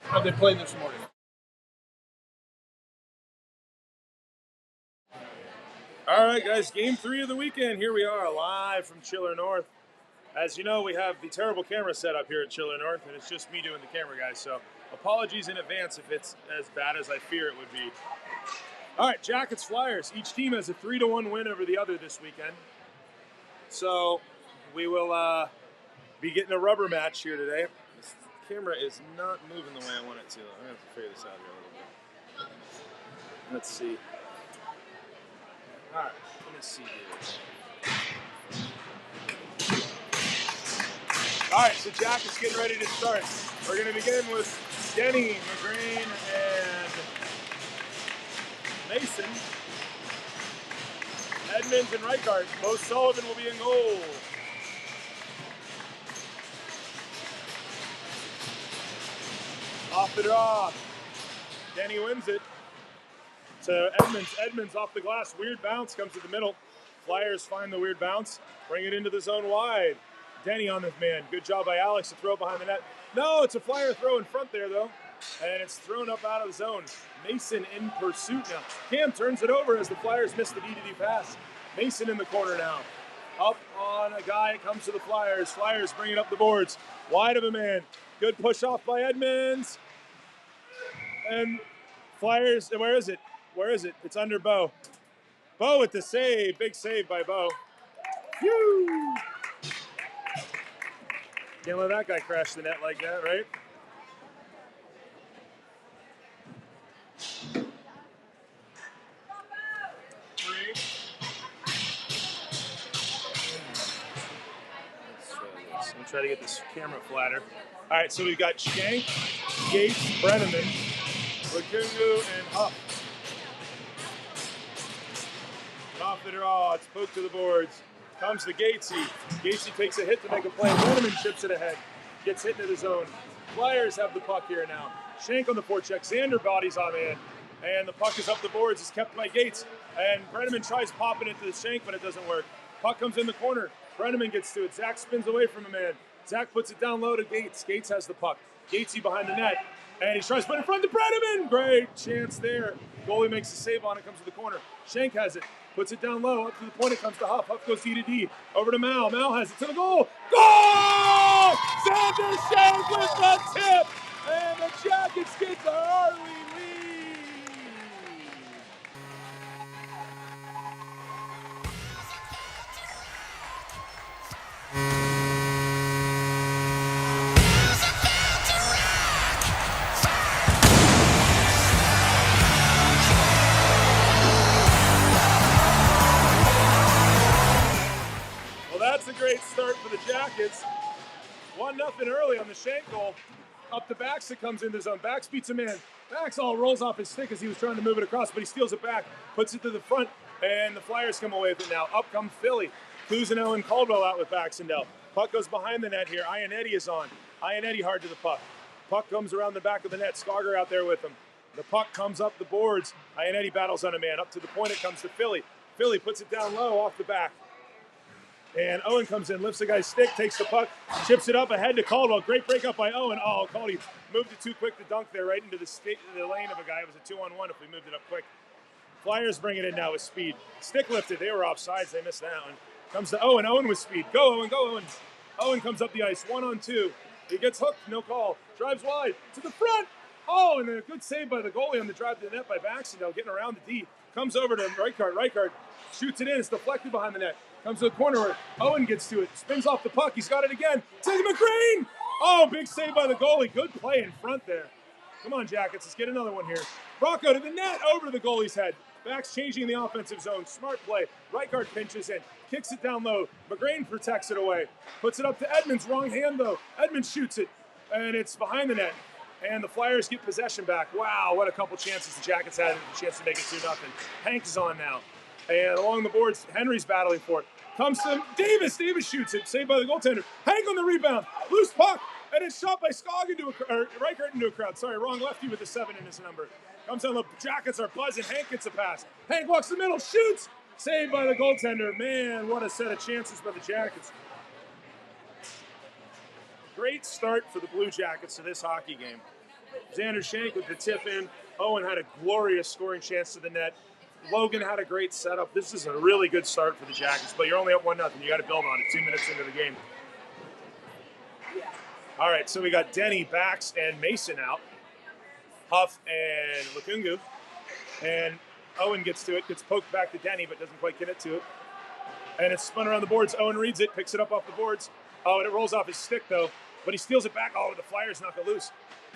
How they played this morning? All right, guys, game 3 of the weekend. Here we are live from Chiller North. As you know, we have the terrible camera set up here at Chiller North, and it's just me doing the camera, guys. So apologies in advance if it's as bad as I fear it would be. All right, Jackets, Flyers. Each team has a 3-1 win over the other this weekend. So we will be getting a rubber match here today. This camera is not moving the way I want it to. I'm going to have to figure this out here a little bit. Let's see. All right, let me see here. All right, so Jackets getting ready to start. We're going to begin with Denny, McGrain, and Mason. Edmonds and Reichart. Bo Sullivan will be in goal. Off the draw. Denny wins it to Edmonds. Edmonds off the glass. Weird bounce comes to the middle. Flyers find the weird bounce. Bring it into the zone wide. Denny on this man. Good job by Alex to throw behind the net. No, it's a Flyer throw in front there, though. And it's thrown up out of the zone. Mason in pursuit now. Cam turns it over as the Flyers miss the D-to-D pass. Mason in the corner now. Up on a guy, comes to the Flyers. Flyers bring it up the boards. Wide of a man. Good push off by Edmonds. And Flyers, where is it? Where is it? It's under Bo. Bo with the save. Big save by Bo. Phew! Can't let that guy crash the net like that, right? I'm trying to get this camera flatter. All right, so we've got Shank, Gates, Brenneman, Lagungu, and Huff. And off the draw, it's poked to the boards. Comes to Gatesy. Gatesy takes a hit to make a play. Brenneman chips it ahead. Gets hit into the zone. Flyers have the puck here now. Shank on the forecheck. Xander bodies on man. And the puck is up the boards. It's kept by Gates. And Brenneman tries popping it to the Shank, but it doesn't work. Puck comes in the corner. Brenneman gets to it. Zach spins away from a man. Zach puts it down low to Gates. Gates has the puck. Gatesy behind the net. And he tries to put it in front of Brenneman. Great chance there. Goalie makes a save on it. Comes to the corner. Shank has it. Puts it down low. Up to the point it comes to Huff. Huff goes D-to-D. Over to Mal. Mal has it to the goal. Goal! Xander Shank with the tip. And the Jackets get the early lead. That's a great start for the Jackets. 1-0 early on the Shank goal. Up to Bax that comes into zone. Bax beats a man. Bax all rolls off his stick as he was trying to move it across, but he steals it back, puts it to the front, and the Flyers come away with it now. Up comes Philly. Cousineau and Caldwell out with Baxendale. Puck goes behind the net here. Ionetti is on. Ionetti hard to the puck. Puck comes around the back of the net. Skager out there with him. The puck comes up the boards. Ionetti battles on a man. Up to the point it comes to Philly. Philly puts it down low off the back. And Owen comes in, lifts the guy's stick, takes the puck, chips it up ahead to Caldwell. Great breakup by Owen. Oh, Caldy moved it too quick to dunk there, right into the lane of a guy. It was a 2-on-1 if we moved it up quick. Flyers bring it in now with speed. Stick lifted. They were offsides. They missed that one. Comes to Owen. Owen with speed. Go, Owen. Go, Owen. Owen comes up the ice. 1-on-2. He gets hooked. No call. Drives wide. To the front. Oh, and a good save by the goalie on the drive to the net by Baxendale, getting around the D. Comes over to Reichart. Reichart shoots it in. It's deflected behind the net. Comes to the corner where Owen gets to it. Spins off the puck. He's got it again. To McGrain. Oh, big save by the goalie. Good play in front there. Come on, Jackets. Let's get another one here. Rocco to the net. Over to the goalie's head. Back's changing the offensive zone. Smart play. Reichart pinches in. Kicks it down low. McGrain protects it away. Puts it up to Edmonds. Wrong hand, though. Edmonds shoots it. And it's behind the net. And the Flyers get possession back. Wow, what a couple chances the Jackets had. A chance to make it 2-0. Hank is on now. And along the boards, Henry's battling for it. Comes to Davis. Davis shoots it. Saved by the goaltender. Hank on the rebound. Loose puck. And it's shot by Skog into Reichart into a crowd. Sorry, wrong lefty with a 7 in his number. Comes on, the Jackets are buzzing. Hank gets a pass. Hank walks the middle. Shoots. Saved by the goaltender. Man, what a set of chances by the Jackets. Great start for the Blue Jackets to this hockey game. Xander Shank with the tip in. Owen had a glorious scoring chance to the net. Logan had a great setup. This is a really good start for the Jackets, but you're only up 1-0. You got to build on it 2 minutes into the game. All right, so we got Denny, Bax, and Mason out. Huff and Lukungu. And Owen gets to it, gets poked back to Denny, but doesn't quite get it to it. And it's spun around the boards. Owen reads it, picks it up off the boards. Oh, and it rolls off his stick, though. But he steals it back. Oh, the Flyers knock it loose.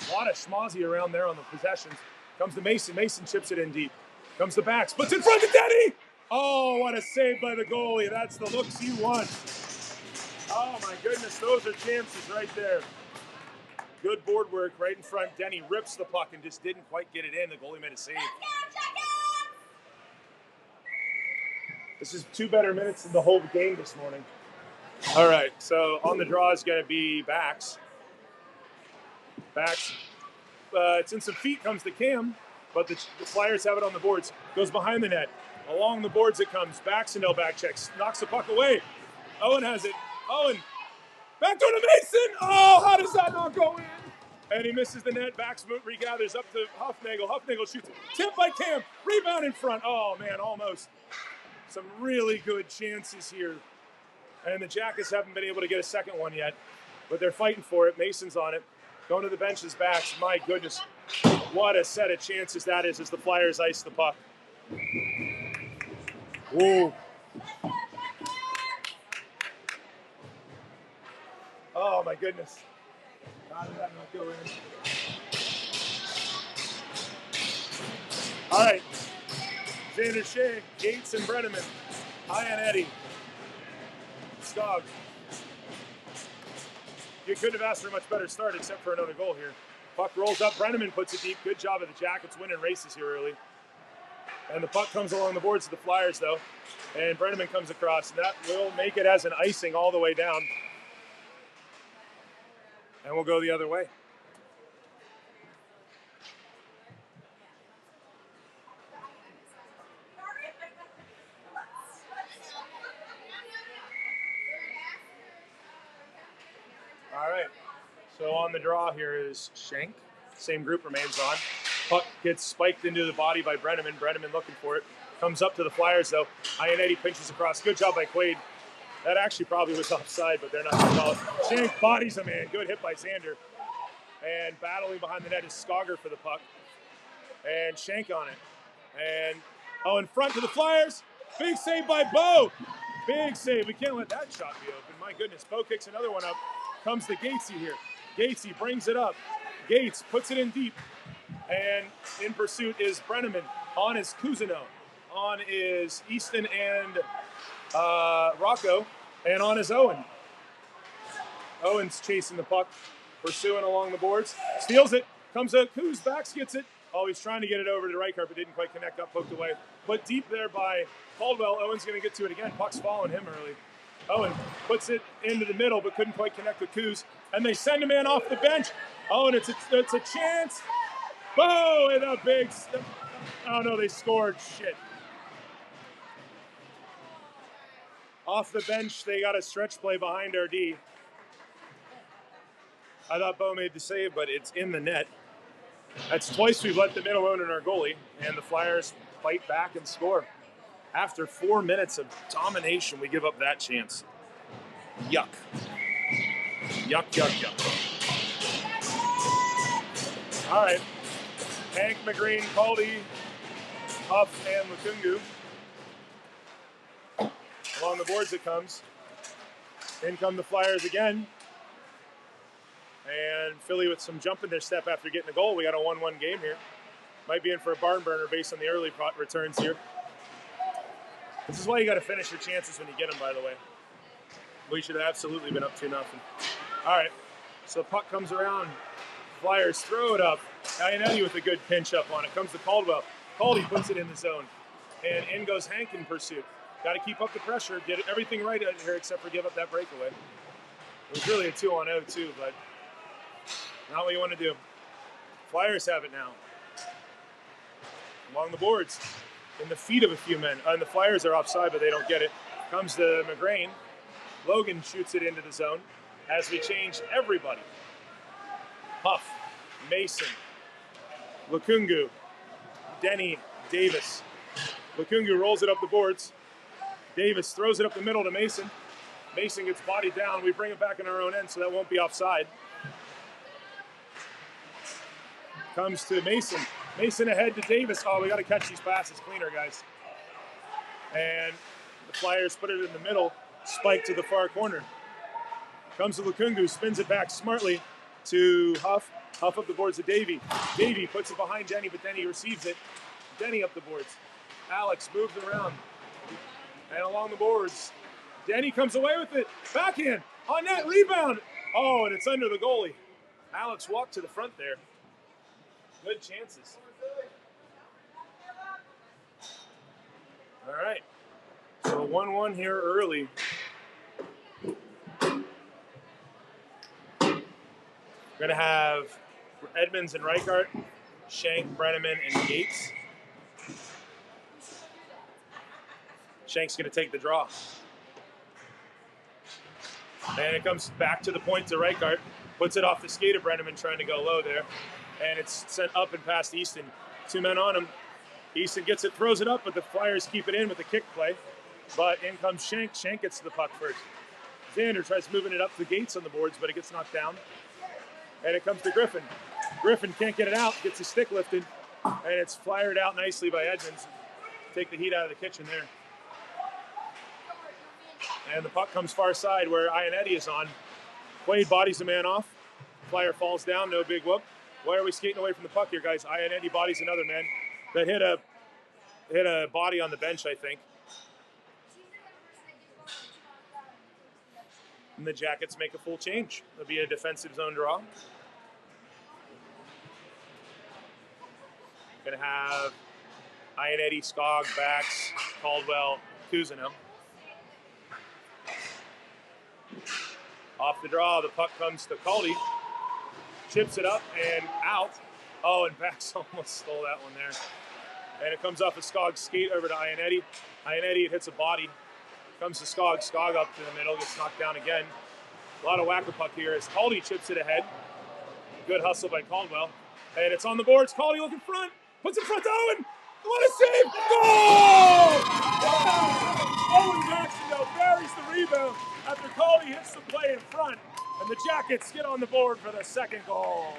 A lot of schmozzy around there on the possessions. Comes to Mason. Mason chips it in deep. Comes to Bax. Puts it in front of Denny. Oh, what a save by the goalie. That's the looks you want. Oh, my goodness. Those are chances right there. Good board work right in front. Denny rips the puck and just didn't quite get it in. The goalie made a save. This is 2 better minutes than the whole game this morning. All right, so on the draw is going to be Bax. Bax, it's in some feet, comes to Cam, but the Flyers have it on the boards. Goes behind the net. Along the boards it comes. Baxendale back checks, knocks the puck away. Owen has it. Owen, back to Mason. Oh, how does that not go in? And he misses the net. Bax regathers up to Huffnagel. Huffnagel shoots. Tip by Cam. Rebound in front. Oh, man, almost. Some really good chances here. And the Jackets haven't been able to get a second one yet, but they're fighting for it. Mason's on it. Going to the bench's backs. My goodness, what a set of chances that is as the Flyers ice the puck. Whoa. Oh, my goodness. How did that not go in? All right. Xander Shea, Gates, and Brenneman. Ian Eddie. Skog. You couldn't have asked for a much better start except for another goal here. Puck rolls up. Brenneman puts it deep. Good job of the Jackets winning races here early. And the puck comes along the boards of the Flyers, though. And Brenneman comes across. And that will make it as an icing all the way down. And we'll go the other way. All right, so on the draw here is Shank. Same group remains on. Puck gets spiked into the body by Brenneman. Brenneman looking for it. Comes up to the Flyers, though. Iannetti pinches across. Good job by Quaid. That actually probably was offside, but they're not going to call it. Shank bodies a man. Good hit by Xander. And battling behind the net is Skogger for the puck. And Shank on it. And, in front to the Flyers. Big save by Bo. Big save. We can't let that shot be open. My goodness. Bo kicks another one up. Comes to Gatesy here. Gatesy brings it up. Gates puts it in deep. And in pursuit is Brenneman. On is Cousineau. On is Easton and Rocco. And on is Owen. Owen's chasing the puck. Pursuing along the boards. Steals it. Comes out. Coos. Bax gets it. Oh, he's trying to get it over to Reichart, but didn't quite connect up. Poked away. But deep there by Caldwell. Owen's going to get to it again. Puck's following him early. Owen puts it into the middle, but couldn't quite connect with Coos. And they send a man off the bench. Oh, and it's a chance. Bo, and a big... Oh, no, they scored. Shit. Off the bench, they got a stretch play behind our D. I thought Bo made the save, but it's in the net. That's twice we've let the middle own in our goalie, and the Flyers fight back and score. After 4 minutes of domination, we give up that chance. Yuck. Yuck, yuck, yuck. All right. Hank, McGreen, Caldy, Huff, and Lukungu. Along the boards it comes. In come the Flyers again. And Philly with some jump in their step after getting a goal. We got a 1-1 game here. Might be in for a barn burner based on the early returns here. This is why you got to finish your chances when you get them, by the way. We should have absolutely been up 2-0. All right, so the puck comes around. Flyers throw it up. Iannetti with a good pinch up on it. Comes to Caldwell. Caldy puts it in the zone. And in goes Hank in pursuit. Got to keep up the pressure. Did everything right out here except for give up that breakaway. It was really a 2-on-0 too, but not what you want to do. Flyers have it now. Along the boards. In the feet of a few men. And the Flyers are offside, but they don't get it. Comes to McGrain. Logan shoots it into the zone as we change everybody. Huff, Mason, Lukungu, Denny, Davis. Lukungu rolls it up the boards. Davis throws it up the middle to Mason. Mason gets bodied down. We bring it back in our own end, so that won't be offside. Comes to Mason. Mason ahead to Davis. Oh, we got to catch these passes cleaner, guys. And the Flyers put it in the middle. Spike to the far corner. Comes to Lukungu, spins it back smartly to Huff. Huff up the boards to Davey. Davey puts it behind Denny, but Denny receives it. Denny up the boards. Alex moves around. And along the boards. Denny comes away with it. Backhand. On net. Rebound. Oh, and it's under the goalie. Alex walked to the front there. Good chances. All right. So 1-1 here early. We're going to have Edmonds and Reichart, Shank, Brenneman, and Gates. Shank's going to take the draw. And it comes back to the point to Reichart. Puts it off the skate of Brenneman trying to go low there. And it's sent up and past Easton. 2 men on him. Easton gets it, throws it up, but the Flyers keep it in with the kick play. But in comes Shank. Shank gets to the puck first. Xander tries moving it up the Gates on the boards, but it gets knocked down. And it comes to Griffin. Griffin can't get it out, gets his stick lifted, and it's flyered out nicely by Edmonds. Take the heat out of the kitchen there. And the puck comes far side where Ionetti is on. Quaid bodies a man off. Flyer falls down, no big whoop. Why are we skating away from the puck here, guys? Ionetti bodies another man that hit a body on the bench, I think. And the Jackets make a full change. It'll be a defensive zone draw. Gonna have Ionetti, Skog, Bax, Caldwell, Cousineau. Off the draw, the puck comes to Caldy. Chips it up and out. Oh, and Bax almost stole that one there. And it comes off a Skog skate over to Ionetti. Ionetti, it hits a body. Comes to Skog. Skog up to the middle, gets knocked down again. A lot of whacker puck here as Caldy chips it ahead. Good hustle by Caldwell. And it's on the boards. Caldy looking front. Puts it front to Owen. What a save! Goal! Yeah! Owen Jackson, though, buries the rebound after Caldy hits the play in front. And the Jackets get on the board for the second goal.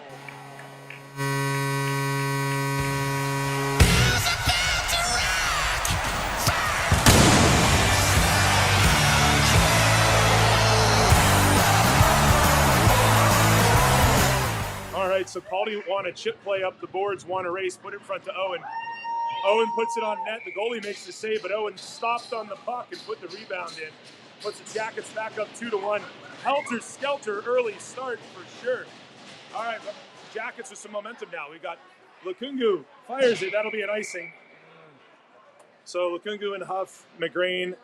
All right, so Caldy won a chip play up the boards, won a race, put it in front to Owen. Owen puts it on net. The goalie makes the save, but Owen stopped on the puck and put the rebound in. Puts the Jackets back up 2-1. Helter-skelter early start for sure. All right, Jackets with some momentum now. We got Lukungu fires it. That'll be an icing. So Lukungu and Huff, McGrain,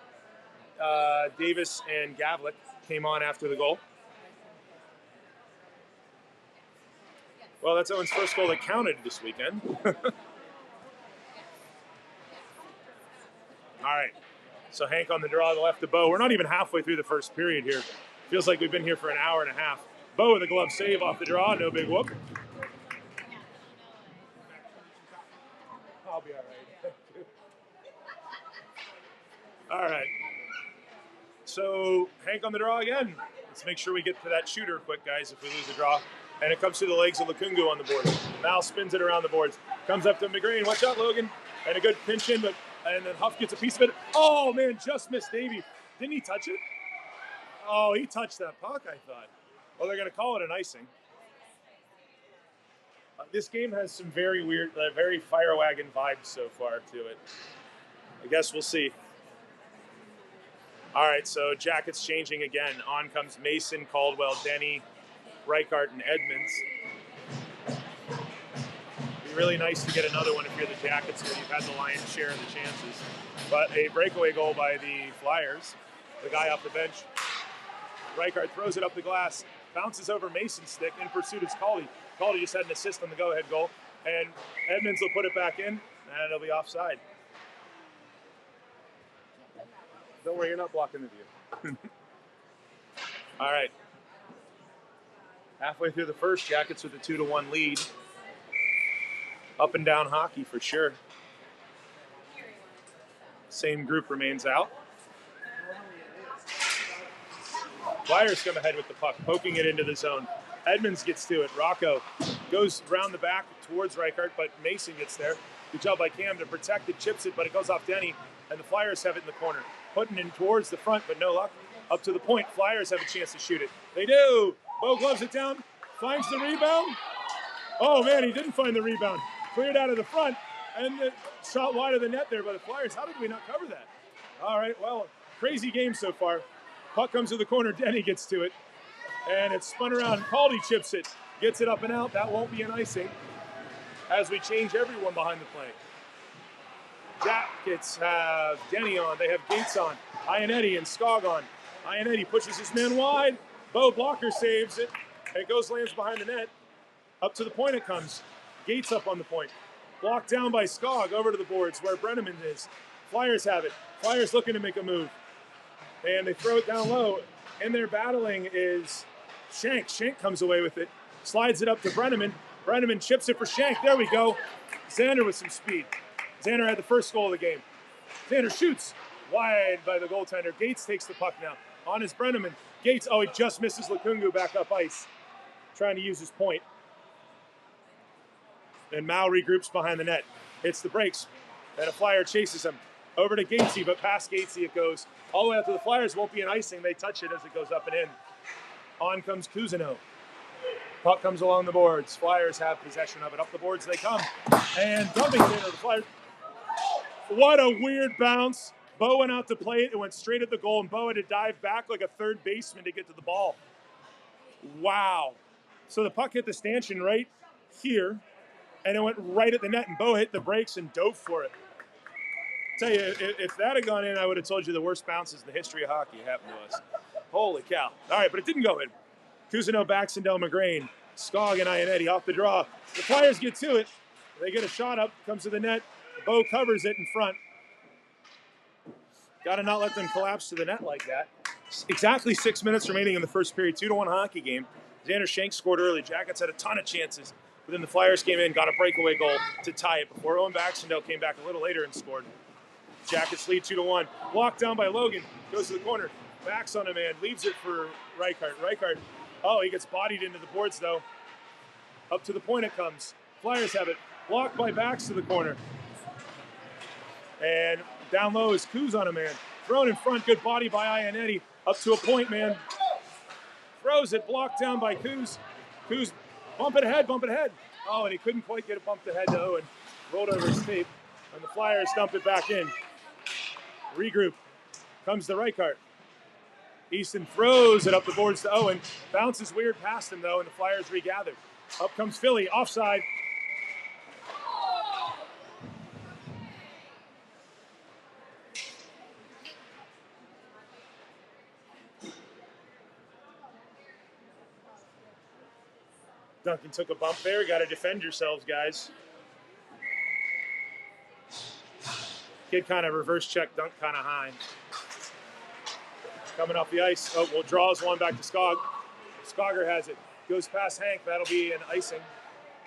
Davis, and Gavlik came on after the goal. Well, that's Owen's first goal that counted this weekend. All right, so Hank on the draw, the left to Bo. We're not even halfway through the first period here. Feels like we've been here for an hour and a half. Bo with a glove save off the draw, no big whoop. I'll be all right. All right. So Hank on the draw again. Let's make sure we get to that shooter quick, guys, if we lose the draw. And it comes to the legs of Lukungu on the board. Mal spins it around the boards. Comes up to McGrain. Watch out, Logan. And a good pinch in, and then Huff gets a piece of it. Oh, man, just missed Davey. Didn't he touch it? Oh, he touched that puck, I thought. Well, they're going to call it an icing. This game has some very weird, very fire wagon vibes so far to it. I guess we'll see. All right, so Jackets changing again. On comes Mason, Caldwell, Denny, Reichart, and Edmonds. It'd be really nice to get another one if you're the Jackets here. You've had the lion's share of the chances. But a breakaway goal by the Flyers. The guy off the bench. Reichart throws it up the glass, bounces over Mason's stick. In pursuit is Caldy. Caldy just had an assist on the go-ahead goal. And Edmonds will put it back in, and it'll be offside. Don't worry, you're not blocking the view. All right. Halfway through the first, Jackets with a 2-1 lead. Up and down hockey for sure. Same group remains out. Flyers come ahead with the puck, poking it into the zone. Edmonds gets to it. Rocco goes around the back towards Reichart, but Mason gets there. Good job by Cam to protect it, chips it, but it goes off Denny, and the Flyers have it in the corner. Putting it towards the front, but no luck. Up to the point, Flyers have a chance to shoot it. They do! Bo gloves it down, finds the rebound. Oh man, he didn't find the rebound. Cleared out of the front, and the shot wide of the net there by the Flyers. How did we not cover that? All right, well, crazy game so far. Puck comes to the corner, Denny gets to it, and it's spun around. Caldy chips it, gets it up and out. That won't be an icing as we change everyone behind the play. Jackets have Denny on. They have Gates on. Ionetti and Skog on. Ionetti pushes his man wide. Bo blocker saves it. It goes, lands behind the net. Up to the point it comes. Gates up on the point. Blocked down by Skog over to the boards where Brenneman is. Flyers have it. Flyers looking to make a move. And they throw it down low. In there battling is Shank. Shank comes away with it. Slides it up to Brenneman. Brenneman chips it for Shank. There we go. Xander with some speed. Xander had the first goal of the game. Xander shoots. Wide by the goaltender. Gates takes the puck now. On his Brenneman. Gates, oh, he just misses Lukungu back up ice. Trying to use his point. And Mao regroups behind the net. Hits the brakes. And a Flyer chases him. Over to Gatesy, but past Gatesy it goes. All the way up to the Flyers. Won't be an icing. They touch it as it goes up and in. On comes Cousineau. Puck comes along the boards. Flyers have possession of it. Up the boards they come. And dumping it into the Flyers. What a weird bounce. Bo went out to play it. It went straight at the goal, and Bo had to dive back like a third baseman to get to the ball. Wow. So the puck hit the stanchion right here, and it went right at the net, and Bo hit the brakes and dove for it. Tell you, if that had gone in, I would have told you the worst bounces in the history of hockey happened to us. Holy cow. All right, but it didn't go in. Cousineau backs in Del Magrain. Skog and Ionetti off the draw. The Flyers get to it. They get a shot up, comes to the net. Bo covers it in front. Got to not let them collapse to the net like that. Exactly 6 minutes remaining in the first period. 2-1 hockey game. Xander Shank scored early. Jackets had a ton of chances. But then the Flyers came in, got a breakaway goal to tie it before Owen Baxendale came back a little later and scored. Jackets lead 2-1. Blocked down by Logan. Goes to the corner. Backs on a man. Leaves it for Reichart. Reichart. Oh, he gets bodied into the boards, though. Up to the point it comes. Flyers have it. Blocked by Backs to the corner. And down low is Coos on a man. Thrown in front. Good body by Ionetti. Up to a point, man. Throws it. Blocked down by Coos. Coos, bump it ahead, bump it ahead. Oh, and he couldn't quite get it bumped ahead to Owen. Rolled over his tape. And the Flyers dump it back in. Regroup. Comes to Reichart. Easton throws it up the boards to Owen. Bounces weird past him, though, and the Flyers regather. Up comes Philly. Offside. Duncan took a bump there. Got to defend yourselves, guys. Kid kind of reverse check, dunk kind of high. Coming off the ice. Oh, well, draws one back to Skog. Skogger has it. Goes past Hank. That'll be an icing.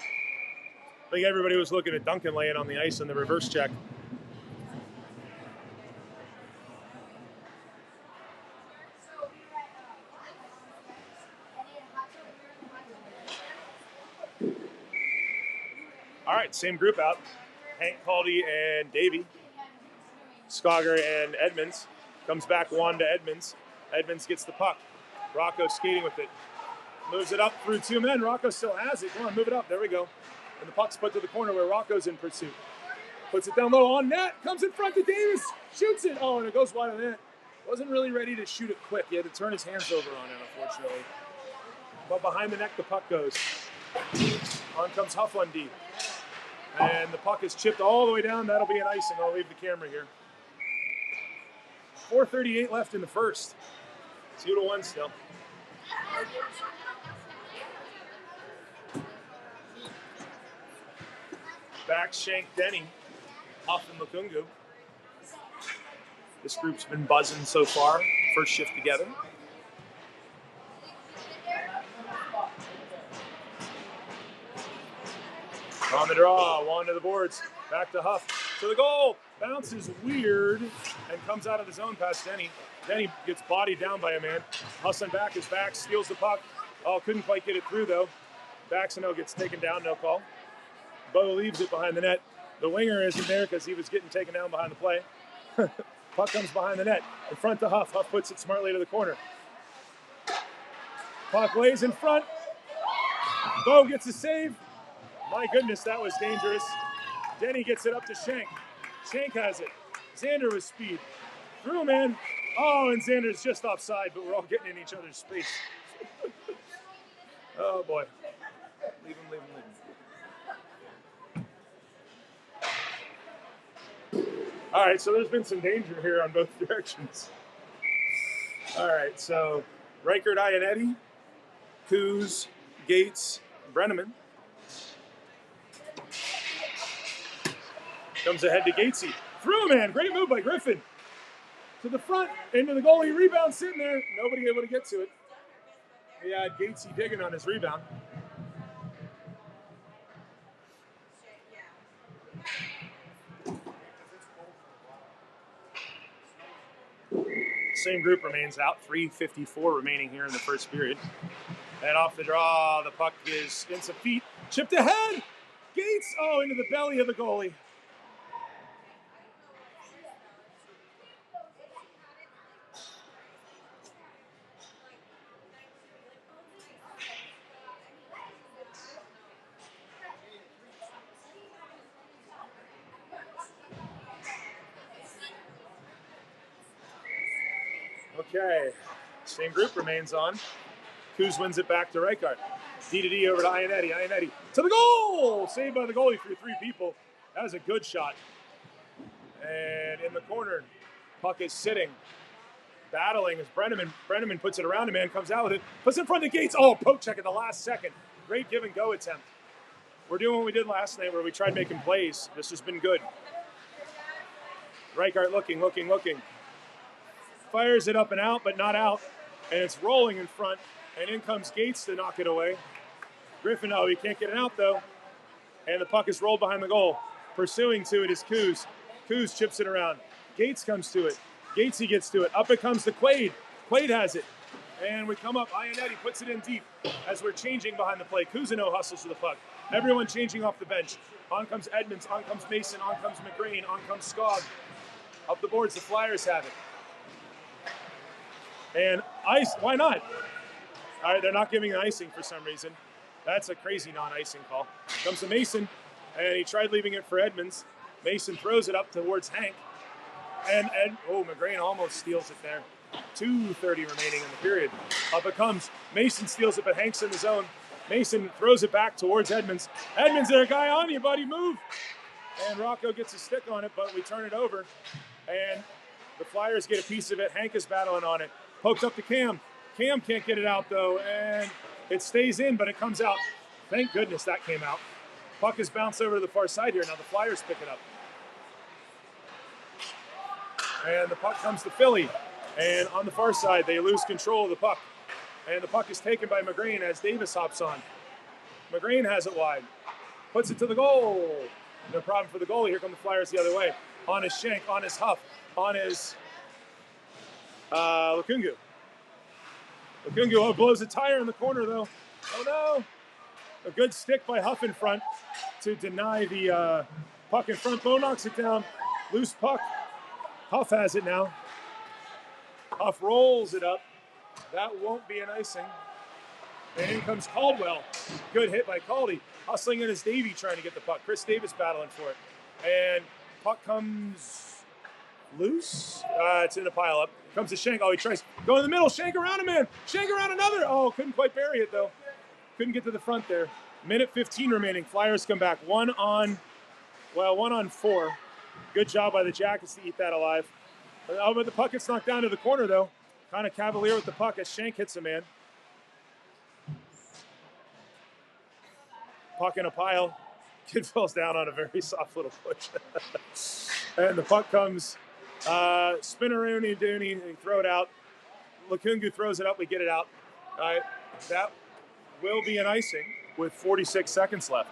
I think everybody was looking at Duncan laying on the ice in the reverse check. All right, same group out. Hank, Caldy, and Davey. Skogger and Edmonds. Comes back one to Edmonds. Edmonds gets the puck. Rocco skating with it. Moves it up through two men. Rocco still has it. Come on, move it up. There we go. And the puck's put to the corner where Rocco's in pursuit. Puts it down low on net. Comes in front to Davis. Shoots it. Oh, and it goes wide of the net. Wasn't really ready to shoot it quick. He had to turn his hands over on it, unfortunately. But behind the neck, the puck goes. On comes Huff on D. And the puck is chipped all the way down. That'll be an icing. I'll leave the camera here. 4:38 left in the first. 2-1 still. Back Shank Denny. Huff and Lukungu. This group's been buzzing so far. First shift together. On the draw, one to the boards. Back to Huff. To the goal. Bounces weird and comes out of the zone past Denny. Denny gets bodied down by a man. Hustling back, his back, steals the puck. Oh, couldn't quite get it through though. Baxano gets taken down, no call. Bo leaves it behind the net. The winger isn't there because he was getting taken down behind the play. Puck comes behind the net. In front to Huff. Huff puts it smartly to the corner. Puck lays in front. Bo gets a save. My goodness, that was dangerous. Denny gets it up to Shank. Shank has it. Xander with speed. Through, man. Oh, and Xander's just offside, but we're all getting in each other's space. Oh, boy. Leave him, leave him, leave him. All right, so there's been some danger here on both directions. All right, so Reichert, Ianetti, Coos, Gates, Brenneman. Comes ahead to Gatesy. Through, man. Great move by Griffin. To the front, into the goalie. Rebound sitting there. Nobody able to get to it. He had Gatesy digging on his rebound. Same group remains out. 3:54 remaining here in the first period. And off the draw, the puck is in some feet. Chipped ahead. Gates, oh, into the belly of the goalie. Okay, same group remains on. Coos wins it back to Reichert. D over to Ianetti. Ianetti to the goal! Saved by the goalie through three people. That was a good shot. And in the corner, puck is sitting. Battling as Brenneman puts it around a man, comes out with it, puts it in front of the Gates. Oh, poke check at the last second. Great give and go attempt. We're doing what we did last night where we tried making plays. This has been good. Reichert looking. Fires it up and out, but not out. And it's rolling in front. And in comes Gates to knock it away. Griffin, oh, he can't get it out though. And the puck is rolled behind the goal. Pursuing to it is Coos. Coos chips it around. Gates comes to it. Gatesy gets to it. Up it comes to Quaid. Quaid has it. And we come up. Ianetti puts it in deep as we're changing behind the play. Cousineau hustles to the puck. Everyone changing off the bench. On comes Edmonds. On comes Mason. On comes McGrain. On comes Skog. Up the boards, the Flyers have it. And ice, why not? All right, they're not giving an icing for some reason. That's a crazy non-icing call. Comes to Mason, and he tried leaving it for Edmonds. Mason throws it up towards Hank. And McGrain almost steals it there. 2:30 remaining in the period. Up it comes. Mason steals it, but Hank's in the zone. Mason throws it back towards Edmonds. Edmonds, there, guy on you, buddy, move. And Rocco gets a stick on it, but we turn it over. And the Flyers get a piece of it. Hank is battling on it. Poked up to Cam. Cam can't get it out, though, and it stays in, but it comes out. Thank goodness that came out. Puck is bounced over to the far side here. Now the Flyers pick it up. And the puck comes to Philly. And on the far side, they lose control of the puck. And the puck is taken by McGrain as Davis hops on. McGrain has it wide. Puts it to the goal. No problem for the goalie. Here come the Flyers the other way. On his Shank, on his Huff, on his Lukungu. Lukungu blows a tire in the corner, though. Oh, no. A good stick by Huff in front to deny the puck in front. Bo knocks it down. Loose puck. Huff has it now. Huff rolls it up. That won't be an icing. And in comes Caldwell. Good hit by Caldy. Hustling in his Davey trying to get the puck. Chris Davis battling for it. And puck comes loose. It's in the pile up. Comes to Shank. Oh, he tries. Go in the middle. Shank around a man. Shank around another. Oh, couldn't quite bury it, though. Couldn't get to the front there. Minute 15 remaining. Flyers come back. 1 on 4. Good job by the Jackets to eat that alive. Oh, but the puck gets knocked down to the corner, though. Kind of cavalier with the puck as Shank hits a man. Puck in a pile. Kid falls down on a very soft little push. And the puck comes spinneroonie dooney, and throw it out. Lukungu throws it up, we get it out. That will be an icing with 46 seconds left.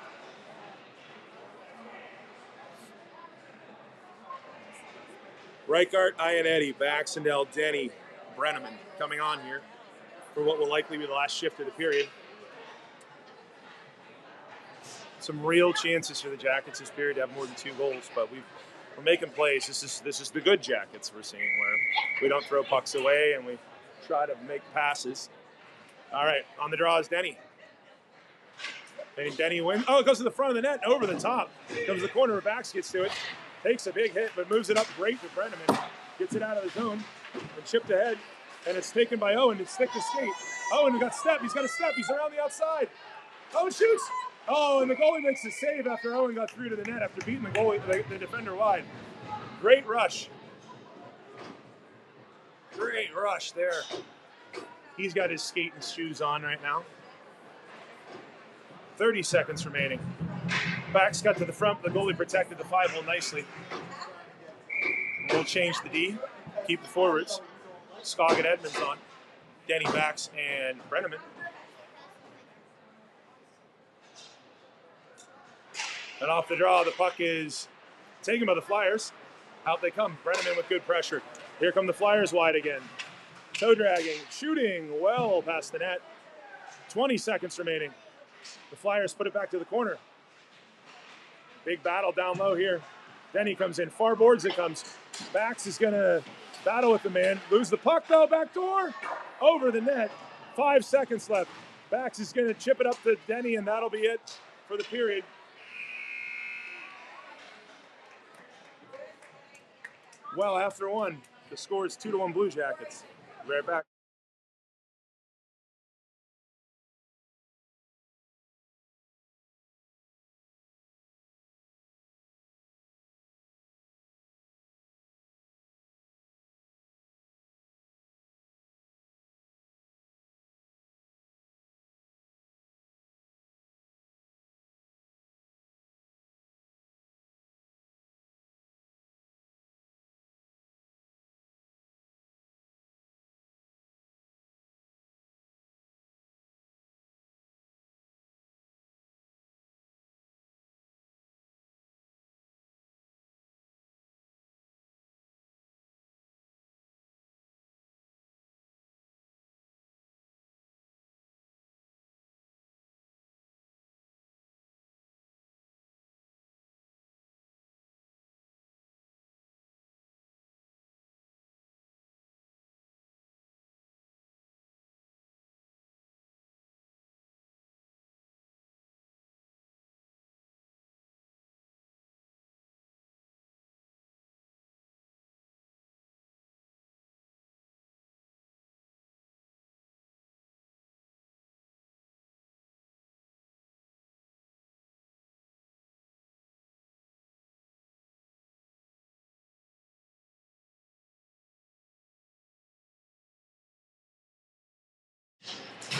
Reichart, Ianetti, Baxendale, Denny, Brenneman coming on here for what will likely be the last shift of the period. Some real chances for the Jackets this period to have more than 2 goals, but we're making plays. This is the good Jackets we're seeing, where we don't throw pucks away and we try to make passes. All right, on the draw is Denny. And Denny wins. Oh, it goes to the front of the net, over the top. Comes the corner, Bax gets to it. Takes a big hit, but moves it up great to Brenneman. Gets it out of the zone and chipped ahead. And it's taken by Owen. It's stick to skate. Owen got step. He's got a step. He's around the outside. Owen shoots. Oh, and the goalie makes a save after Owen got through to the net after beating the goalie, the defender wide. Great rush. Great rush there. He's got his skating shoes on right now. 30 seconds remaining. Bax got to the front. The goalie protected the 5-hole nicely. We'll change the D. Keep the forwards. Skog and Edmonds on. Denny, Bax, and Brenneman. And off the draw, the puck is taken by the Flyers. Out they come. Brenneman with good pressure. Here come the Flyers wide again. Toe dragging, shooting well past the net. 20 seconds remaining. The Flyers put it back to the corner. Big battle down low here. Denny comes in. Far boards it comes. Bax is going to battle with the man. Lose the puck though. Back door. Over the net. 5 seconds left. Bax is going to chip it up to Denny, and that'll be it for the period. Well, after one, the score is 2-1 Blue Jackets. Be right back.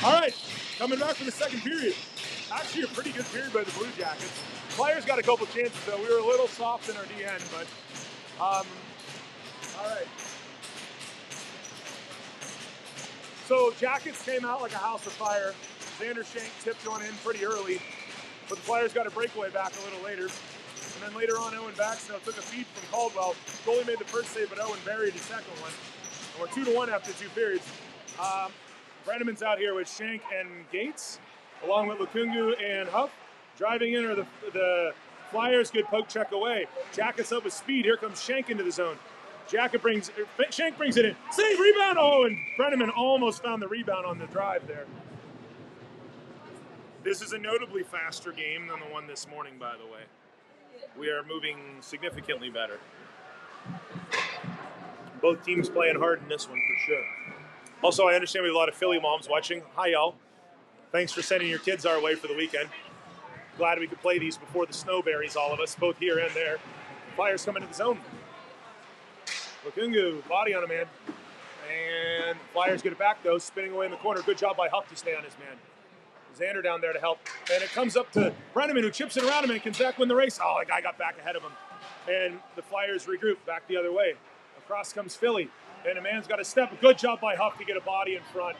All right, coming back for the second period. Actually, a pretty good period by the Blue Jackets. Flyers got a couple chances, though. We were a little soft in our DN, but all right. So Jackets came out like a house of fire. Xander Shank tipped one in pretty early, but the Flyers got a breakaway back a little later. And then later on, Owen Baxendale took a feed from Caldwell. Goalie made the first save, but Owen buried the second one. And we're 2-1 after 2 periods. Brenneman's out here with Shank and Gates, along with Lukungu and Huff. Driving in are the Flyers. Good poke check away. Jackets up with speed. Here comes Shank into the zone. Shank brings it in. Save, rebound. Oh, and Brenneman almost found the rebound on the drive there. This is a notably faster game than the one this morning, by the way. We are moving significantly better. Both teams playing hard in this one for sure. Also, I understand we have a lot of Philly moms watching. Hi, y'all. Thanks for sending your kids our way for the weekend. Glad we could play these before the snow buries all of us, both here and there. Flyers coming to the zone. Lukungu, body on a man. And Flyers get it back, though, spinning away in the corner. Good job by Huff to stay on his man. Xander down there to help. And it comes up to Brenneman, who chips it around him, and can Zach win the race? Oh, the guy got back ahead of him. And the Flyers regroup back the other way. Across comes Philly. And a man's got a step. Good job by Huff to get a body in front.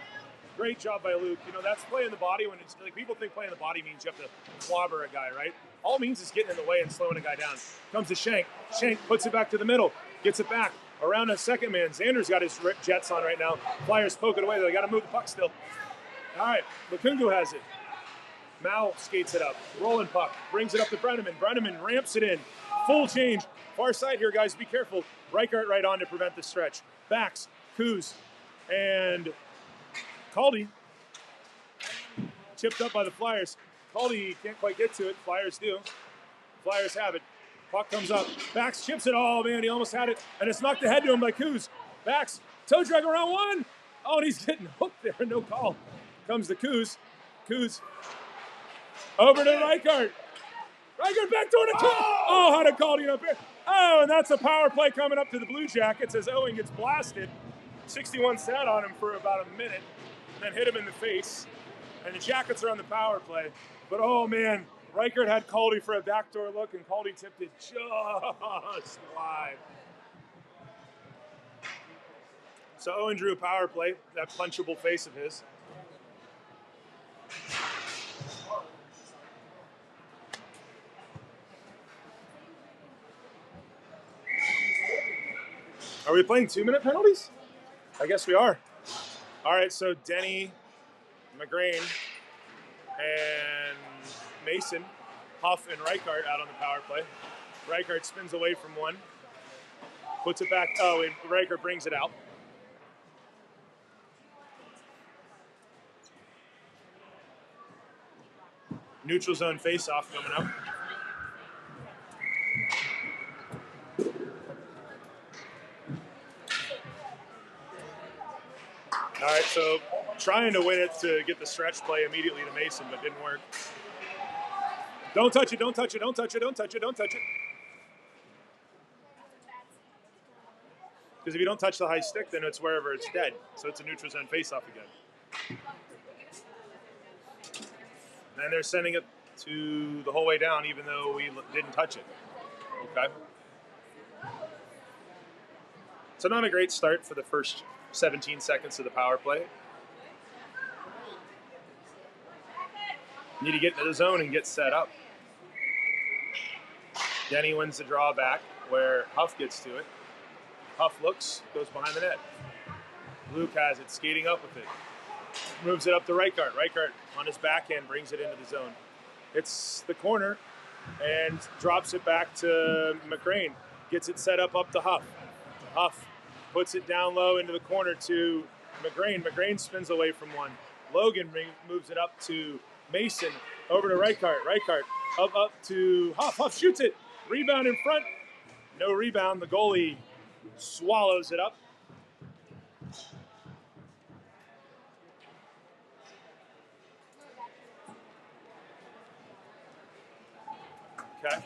Great job by Luke. You know, that's playing the body. When it's like people think playing the body means you have to clobber a guy, right? All it means is getting in the way and slowing a guy down. Comes to Shank. Shank puts it back to the middle. Gets it back. Around a second man. Xander's got his jets on right now. Flyers poke it away. They got to move the puck still. All right, Lukungu has it. Mal skates it up. Rolling puck. Brings it up to Brenneman. Brenneman ramps it in. Full change. Far side here, guys. Be careful. Reichart right on to prevent the stretch. Backs, Kuz, and Caldy. Chipped up by the Flyers. Caldy can't quite get to it. Flyers do. Flyers have it. Puck comes up. Backs chips it. Oh, man, he almost had it. And it's knocked ahead to him by Kuz. Backs. Toe drag around one. Oh, and he's getting hooked there. No call. Comes to Kuz. Kuz. Over to Reichart. Reichart back door to Kuz. Oh, how to Caldy up here. Oh, and that's a power play coming up to the Blue Jackets as Owen gets blasted. 61 sat on him for about a minute. And then hit him in the face. And the Jackets are on the power play. But, oh, man. Reichart had Caldy for a backdoor look, and Caldy tipped it just wide. So Owen drew a power play, that punchable face of his. Are we playing 2-minute penalties? I guess we are. All right, so Denny, McGrain, and Mason, Huff, and Reichart out on the power play. Reichart spins away from one, puts it back. Oh, and Reichart brings it out. Neutral zone face-off coming up. All right, so trying to win it to get the stretch play immediately to Mason, but didn't work. Don't touch it, don't touch it, don't touch it, don't touch it, don't touch it. Because if you don't touch the high stick, then it's wherever it's dead. So it's a neutral zone face-off again. And they're sending it to the whole way down, even though we didn't touch it. Okay. So not a great start for the first 17 seconds of the power play. Need to get into the zone and get set up. Denny wins the draw back where Huff gets to it. Huff looks, goes behind the net. Luke has it, skating up with it. Moves it up to Reichart. Reichart on his backhand brings it into the zone. It's the corner and drops it back to McCrane. Gets it set up to Huff. Huff puts it down low into the corner to McGrain. McGrain spins away from one. Logan moves it up to Mason. Over to Reichart. Reichart up to Huff. Huff shoots it. Rebound in front. No rebound. The goalie swallows it up. Okay.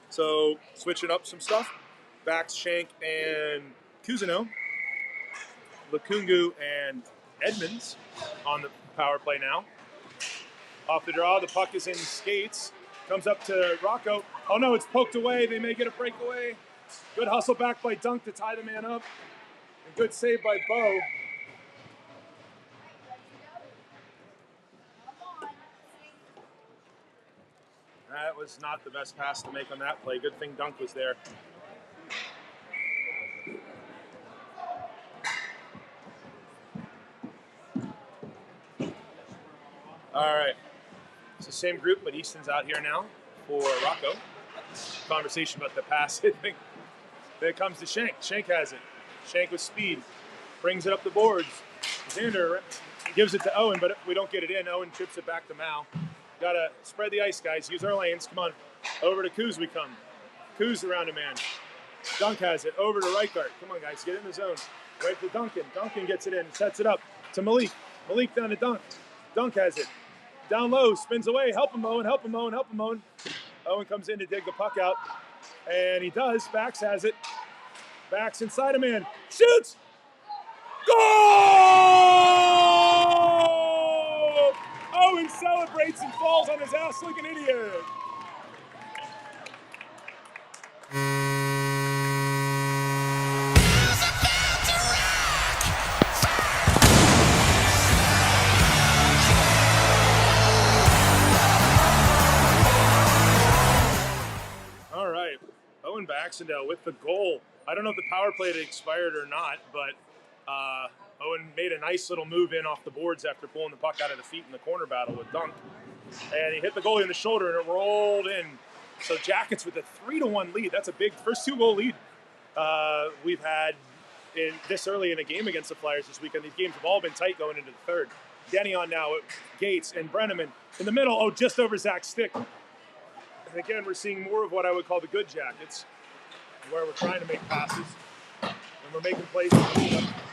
So switching up some stuff. Backs, Shank, and Cousineau. Lukungu and Edmonds on the power play now. Off the draw, the puck is in skates. Comes up to Rocco. Oh no, it's poked away. They may get a breakaway. Good hustle back by Dunk to tie the man up. And good save by Bo. That was not the best pass to make on that play. Good thing Dunk was there. All right. It's the same group, but Easton's out here now for Rocco. Conversation about the pass. I think there comes to Shank. Shank has it. Shank with speed. Brings it up the boards. Xander gives it to Owen, but we don't get it in. Owen chips it back to Mal. Got to spread the ice, guys. Use our lanes. Come on. Over to Kuz we come. Kuz around a man. Dunk has it. Over to Reichart. Come on, guys. Get in the zone. Right to Duncan. Duncan gets it in. Sets it up to Malik. Malik down to Dunk. Dunk has it. Down low. Spins away. Help him, Owen. Help him, Owen. Help him, Owen. Owen comes in to dig the puck out. And he does. Bax has it. Bax inside a man. Shoots! Goal! Owen celebrates and falls on his ass like an idiot. All right. Owen Baxendale with the goal I don't know if the power play had expired or not, but Owen made a nice little move in off the boards after pulling the puck out of the feet in the corner battle with Dunk. And he hit the goalie in the shoulder, and it rolled in. So Jackets with a 3-1 lead. That's a big first 2-goal lead we've had this early in a game against the Flyers this weekend. These games have all been tight going into the third. Denny on now, Gates and Brenneman in the middle. Oh, just over Zach's stick. And again, we're seeing more of what I would call the good Jackets, where we're trying to make passes and we're making plays.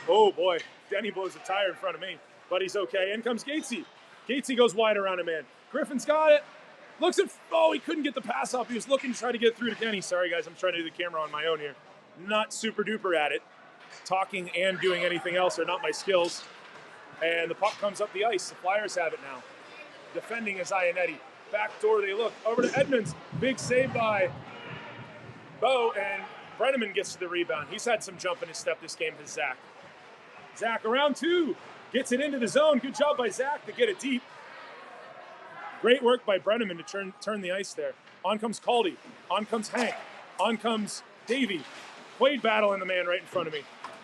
Oh boy, Denny blows a tire in front of me, but he's okay. In comes Gatesy. Gatesy goes wide around a man. Griffin's got it. Looks at, oh, he couldn't get the pass off. He was looking to try to get through to Denny. Sorry guys, I'm trying to do the camera on my own here. Not super duper at it. Talking and doing anything else are not my skills. And the puck comes up the ice. The Flyers have it now. Defending is Iannetti. Back door they look. Over to Edmonds. Big save by Bo, and Brenneman gets to the rebound. He's had some jump in his step this game to Zach. Zach around two. Gets it into the zone. Good job by Zach to get it deep. Great work by Brenneman to turn the ice there. On comes Caldy. On comes Hank. On comes Davey. Quaid battling the man right in front of me.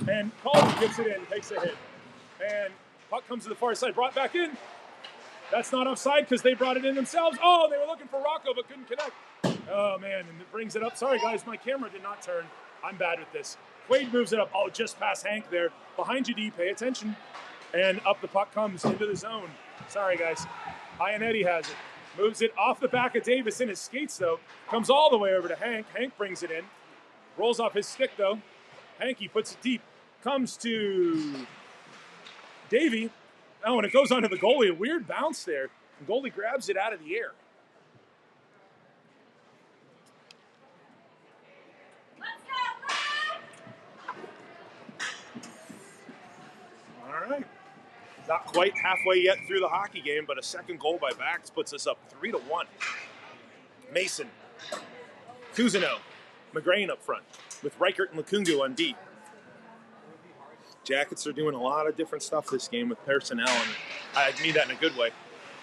And Caldy gets it in, takes a hit. And puck comes to the far side, brought back in. That's not offside because they brought it in themselves. Oh, they were looking for Rocco but couldn't connect. Oh, man, and it brings it up. Sorry, guys, my camera did not turn. I'm bad with this. Quaid moves it up. Oh, just past Hank there. Behind you, D, pay attention. And up the puck comes into the zone. Sorry, guys. Iannetti has it. Moves it off the back of Davis in his skates, though. Comes all the way over to Hank. Hank brings it in. Rolls off his stick, though. Hanky puts it deep. Comes to Davey. Oh, and it goes onto the goalie. A weird bounce there. The goalie grabs it out of the air. All right. Not quite halfway yet through the hockey game, but a second goal by Bax puts us up 3-1. Mason, Cousineau, McGrain up front with Reichert and Lukungu on D. Jackets are doing a lot of different stuff this game with personnel, and I mean that in a good way.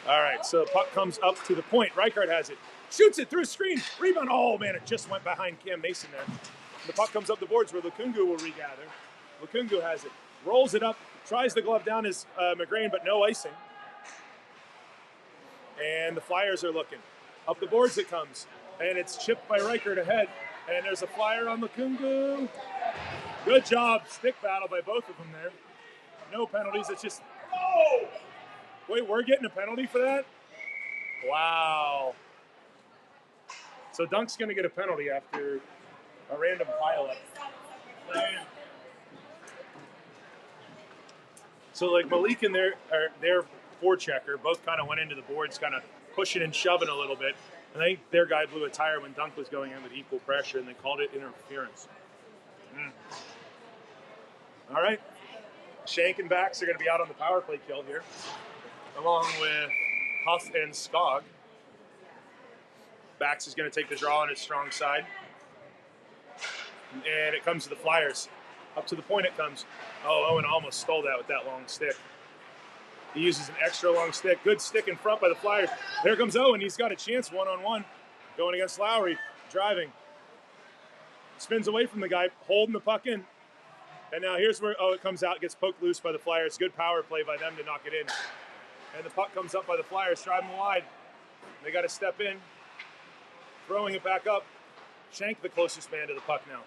All right, so the puck comes up to the point. Reichert has it. Shoots it through a screen. Rebound. Oh, man, it just went behind Cam Mason there. The puck comes up the boards where Lukungu will regather. Lukungu has it. Rolls it up. Tries the glove down as McGrain, but no icing. And the Flyers are looking. Up the boards it comes. And it's chipped by Reichert ahead. And there's a flyer on Lukungu. Good job. Stick battle by both of them there. No penalties. It's just, oh! Wait, we're getting a penalty for that? Wow. So Dunk's going to get a penalty after a random pileup. So like Malik and their forechecker both kind of went into the boards, kind of pushing and shoving a little bit. And I think their guy blew a tire when Dunk was going in with equal pressure, and they called it interference. All right. Shank and Bax are going to be out on the power play kill here, along with Huff and Skog. Bax is going to take the draw on his strong side. And it comes to the Flyers. Up to the point it comes. Oh, Owen almost stole that with that long stick. He uses an extra long stick. Good stick in front by the Flyers. There comes Owen. He's got a chance one-on-one. Going against Lowry. Driving. Spins away from the guy. Holding the puck in. And now here's where, it comes out. Gets poked loose by the Flyers. Good power play by them to knock it in. And the puck comes up by the Flyers. Driving wide. They got to step in. Throwing it back up. Shank the closest man to the puck now.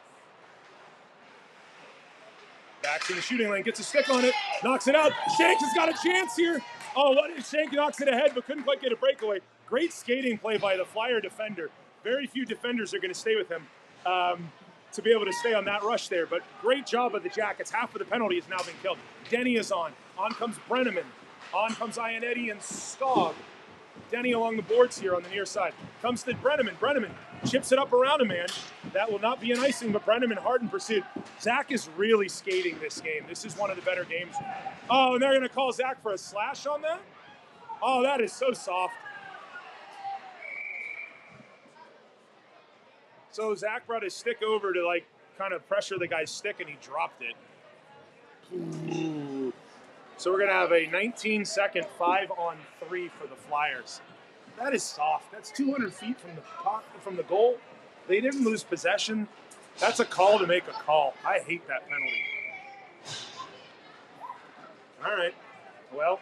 Back to the shooting lane, gets a stick on it, knocks it out. Shank has got a chance here. Oh, what is Shank knocks it ahead, but couldn't quite get a breakaway. Great skating play by the Flyer defender. Very few defenders are going to stay with him to be able to stay on that rush there. But great job of the Jackets. Half of the penalty has now been killed. Denny is on. On comes Brenneman. On comes Iannetti and Skog. Denny along the boards here on the near side. Comes to Brenneman. Brenneman chips it up around a man. That will not be an icing, but Brenneman hard in pursuit. Zach is really skating this game. This is one of the better games. Oh, and they're going to call Zach for a slash on that? Oh, that is so soft. So Zach brought his stick over to, like, kind of pressure the guy's stick, and he dropped it. Ooh. So we're going to have a 19-second 5-on-3 for the Flyers. That is soft. That's 200 feet from the goal. They didn't lose possession. That's a call to make a call. I hate that penalty. All right. Well,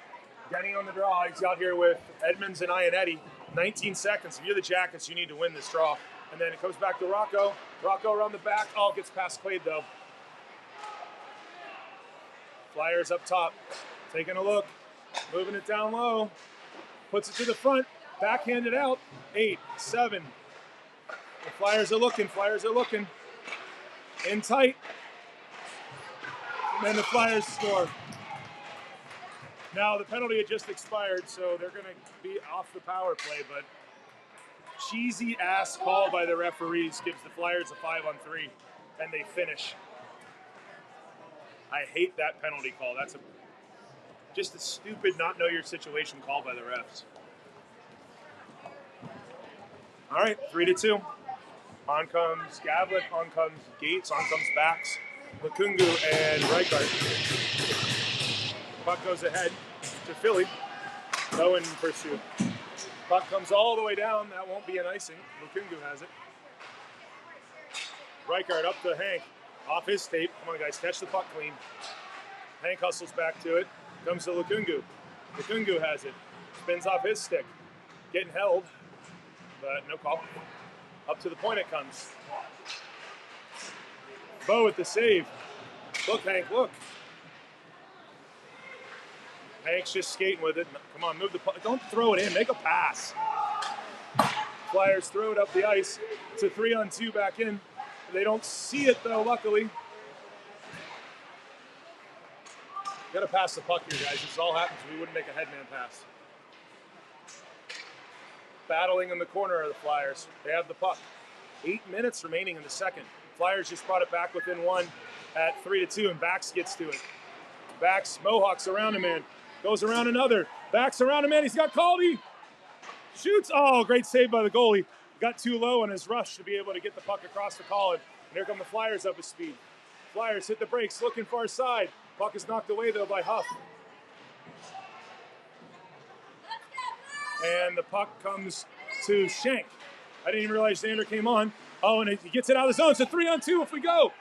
getting on the draw. He's out here with Edmonds and Ionetti. 19 seconds. If you're the Jackets, you need to win this draw. And then it comes back to Rocco. Rocco around the back. Oh, gets past Quaid, though. Flyers up top. Taking a look. Moving it down low. Puts it to the front. Backhanded out. 8, 7. The Flyers are looking. Flyers are looking. In tight. And then the Flyers score. Now, the penalty had just expired, so they're going to be off the power play, but cheesy-ass call by the referees gives the Flyers a 5-on-3, and they finish. I hate that penalty call. That's just a stupid not-know-your-situation call by the refs. All right, 3-2. On comes Gavlik, on comes Gates, on comes Bax, Lukungu, and Reichart. Puck goes ahead to Philly. No in pursuit. Puck comes all the way down. That won't be an icing. Lukungu has it. Reichart up to Hank. Off his tape. Come on, guys. Catch the puck clean. Hank hustles back to it. Comes to Lukungu. Lukungu has it. Spins off his stick. Getting held, but no call. Up to the point it comes. Bo with the save. Look, Hank, look. Hank's just skating with it. Come on, move the puck. Don't throw it in. Make a pass. Flyers throw it up the ice. It's a 3-on-2 back in. They don't see it, though, luckily. Got to pass the puck here, guys. This all happens. We wouldn't make a headman pass. Battling in the corner are the Flyers. They have the puck. 8 minutes remaining in the second. Flyers just brought it back within 1 at 3-2, and Bax gets to it. Bax, Mohawks around him, man. Goes around another. Bax around him, man. He's got Caldy. Shoots. Oh, great save by the goalie. Got too low on his rush to be able to get the puck across the column. And here come the Flyers up a speed. Flyers hit the brakes, looking far side. Puck is knocked away, though, by Huff. And the puck comes to Schenk. I didn't even realize Xander came on. Oh, and he gets it out of the zone. It's a 3-on-2 if we go.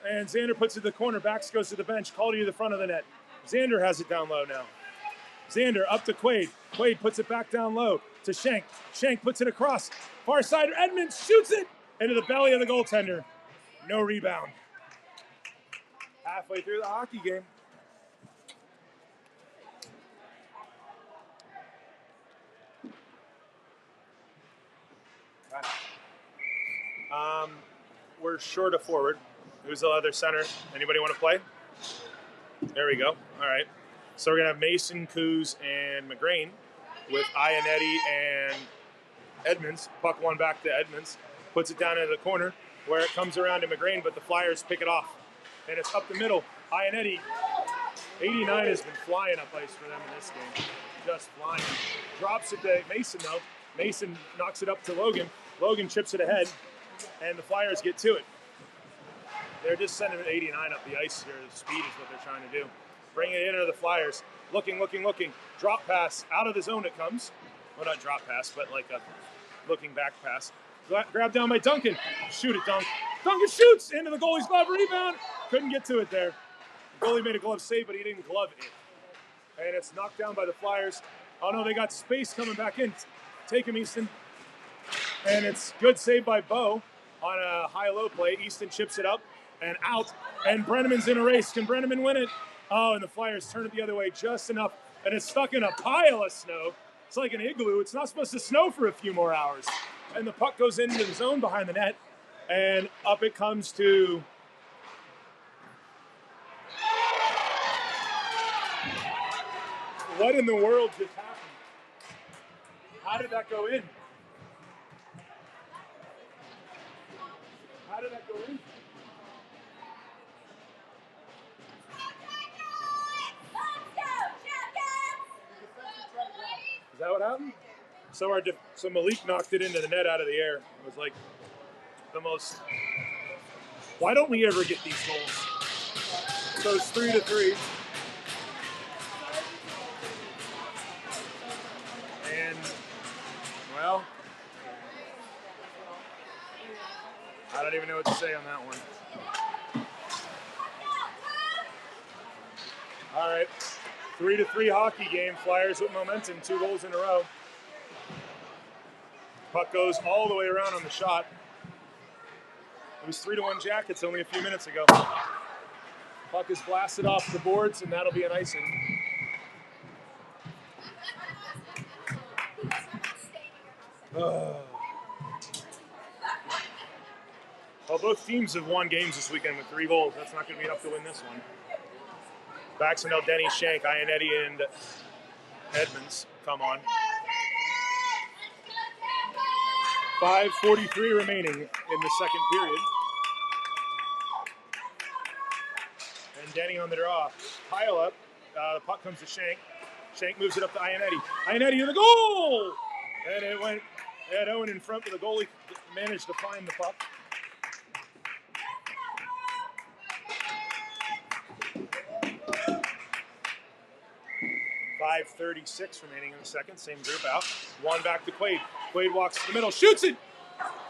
And Xander puts it to the corner. Bax goes to the bench. Caldy to the front of the net. Xander has it down low now. Xander up to Quaid. Quaid puts it back down low to Schenk. Schenk puts it across. Far side. Edmonds shoots it into the belly of the goaltender. No rebound. Halfway through the hockey game. We're short of forward. Who's the other center? Anybody want to play? There we go. All right. So we're going to have Mason, Coos, and McGrain with Ionetti and Edmonds. Puck one back to Edmonds. Puts it down into the corner where it comes around to McGrain, but the Flyers pick it off. And it's up the middle. Ionetti, 89 has been flying up ice for them in this game. Just flying. Drops it to Mason, though. Mason knocks it up to Logan. Logan chips it ahead, and the Flyers get to it. They're just sending 89 up the ice here. The speed is what they're trying to do. Bring it into the Flyers. Looking. Drop pass. Out of the zone it comes. Well, not drop pass, but like a looking back pass. Grab down by Duncan. Shoot it, Dunk. Duncan shoots into the goalie's glove. Rebound. Couldn't get to it there. The goalie made a glove save, but he didn't glove it. And it's knocked down by the Flyers. Oh, no, they got space coming back in. Take him, Easton. And it's good save by Bo on a high-low play. Easton chips it up and out. And Brenneman's in a race. Can Brenneman win it? Oh, and the Flyers turn it the other way just enough. And it's stuck in a pile of snow. It's like an igloo. It's not supposed to snow for a few more hours. And the puck goes into the zone behind the net. And up it comes to... What in the world just happened? How did that go in? How did that go in? Is that what happened? So Malik knocked it into the net out of the air. It was like the most... Why don't we ever get these goals? So it's 3-3. And, well, I don't even know what to say on that one. All right, 3-3 hockey game. Flyers with momentum, 2 goals in a row. Puck goes all the way around on the shot. It was 3-1 Jackets only a few minutes ago. Puck is blasted off the boards, and that'll be an icing. Well, both teams have won games this weekend with 3 goals. That's not going to be enough to win this one. Baxendale, Denny, Shank, Ionetti, and Edmonds come on. 5:43 remaining in the second period. And Denny on the draw. Pile up. The puck comes to Shank. Shank moves it up to Ionetti. Ionetti to the goal! And it went. Ed Owen in front, but the goalie managed to find the puck. .536 remaining in the second. Same group out. One back to Quaid. Quaid walks to the middle, shoots it!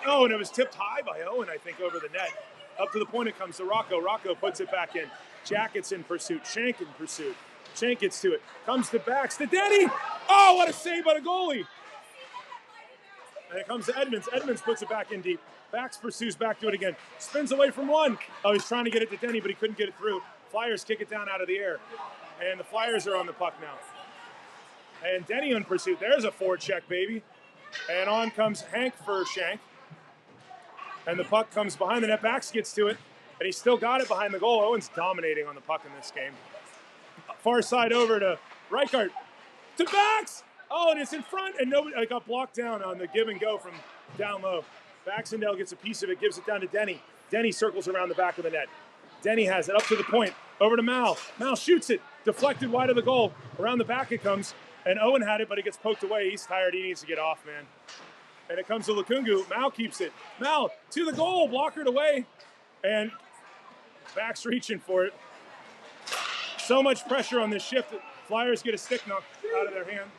Oh, and it was tipped high by Owen, I think, over the net. Up to the point it comes to Rocco. Rocco puts it back in. Jackets in pursuit. Shank in pursuit. Shank gets to it. Comes to Bax to Denny. Oh, what a save by the goalie. And it comes to Edmonds. Edmonds puts it back in deep. Bax pursues back to it again. Spins away from one. Oh, he's trying to get it to Denny, but he couldn't get it through. Flyers kick it down out of the air. And the Flyers are on the puck now. And Denny in pursuit. There's a forecheck, baby. And on comes Hank for Shank. And the puck comes behind the net. Bax gets to it. And he's still got it behind the goal. Owen's dominating on the puck in this game. Far side over to Reichart. To Bax! Oh, and it's in front. And nobody got blocked down on the give and go from down low. Baxendale gets a piece of it, gives it down to Denny. Denny circles around the back of the net. Denny has it up to the point. Over to Mal. Mal shoots it. Deflected wide of the goal. Around the back it comes. And Owen had it, but it gets poked away. He's tired. He needs to get off, man. And it comes to Lukungu. Mal keeps it. Mal to the goal. Blockered away. And Bax reaching for it. So much pressure on this shift. Flyers get a stick knocked out of their hand.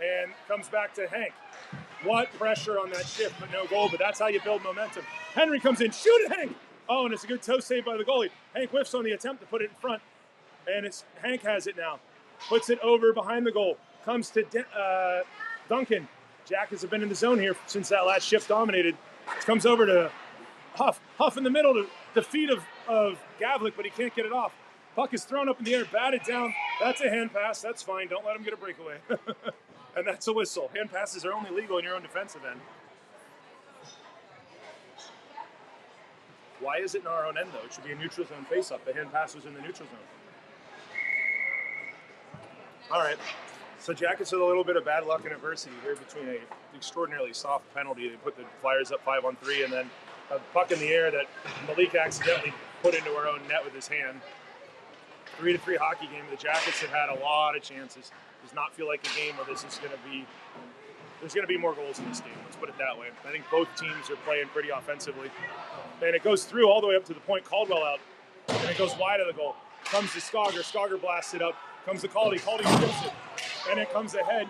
And comes back to Hank. What pressure on that shift, but no goal. But that's how you build momentum. Henry comes in. Shoot it, Hank. Oh, and it's a good toe save by the goalie. Hank whiffs on the attempt to put it in front. And it's Hank has it now. Puts it over behind the goal. Comes to Duncan. Jackets have been in the zone here since that last shift dominated. Comes over to Huff. Huff in the middle to the feet of Gavlik, but he can't get it off. Puck is thrown up in the air, batted down. That's a hand pass. That's fine. Don't let him get a breakaway. And that's a whistle. Hand passes are only legal in your own defensive end. Why is it in our own end, though? It should be a neutral zone face-up. The hand pass was in the neutral zone. All right. So Jackets had a little bit of bad luck and adversity here between an extraordinarily soft penalty. They put the Flyers up 5-on-3, and then a puck in the air that Malik accidentally put into our own net with his hand. 3-3 hockey game. The Jackets have had a lot of chances. Does not feel like a game where this is going to be. There's going to be more goals in this game. Let's put it that way. I think both teams are playing pretty offensively, and it goes through all the way up to the point. Caldwell out, and it goes wide of the goal. Comes to Skogger. Skogger blasts it up. Comes to Caldy. Caldy skips it, and it comes ahead.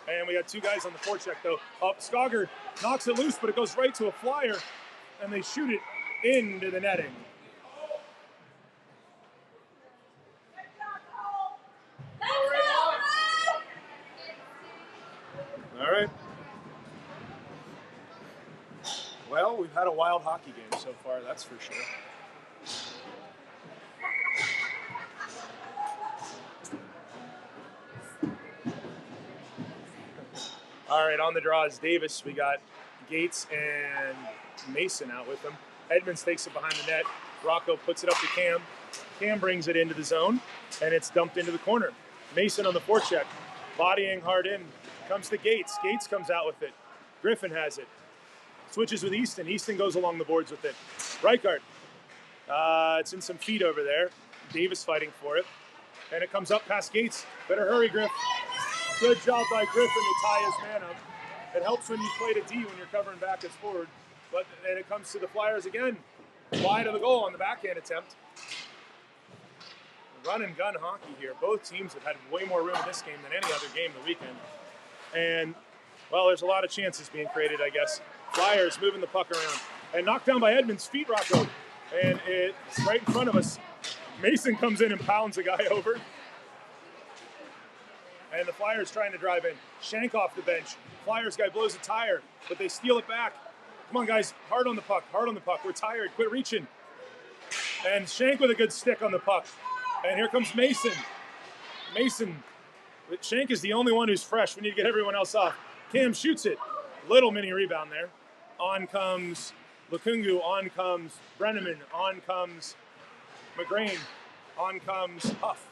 And we got 2 guys on the forecheck though. Up, Skogger knocks it loose, but it goes right to a Flyer, and they shoot it into the netting. All right. Well, we've had a wild hockey game so far, that's for sure. All right, on the draw is Davis. We got Gates and Mason out with them. Edmonds takes it behind the net. Rocco puts it up to Cam. Cam brings it into the zone, and it's dumped into the corner. Mason on the forecheck, bodying hard in. Comes to Gates. Gates comes out with it. Griffin has it. Switches with Easton. Easton goes along the boards with it. Reichart. It's in some feet over there. Davis fighting for it. And it comes up past Gates. Better hurry, Griff. Good job by Griffin to tie his man up. It helps when you play to D when you're covering back as forward. But then it comes to the Flyers again. Wide of the goal on the backhand attempt. Run and gun hockey here. Both teams have had way more room in this game than any other game of the weekend. And, well, there's a lot of chances being created, I guess. Flyers moving the puck around. And knocked down by Edmonds' feet, Rocco. And it's right in front of us. Mason comes in and pounds the guy over. And the Flyers trying to drive in. Shank off the bench. Flyers guy blows a tire, but they steal it back. Come on, guys. Hard on the puck. Hard on the puck. We're tired. Quit reaching. And Shank with a good stick on the puck. And here comes Mason. Mason. Shank is the only one who's fresh. We need to get everyone else off. Cam shoots it. Little mini rebound there. On comes Lukungu. On comes Brenneman. On comes McGrain. On comes Huff.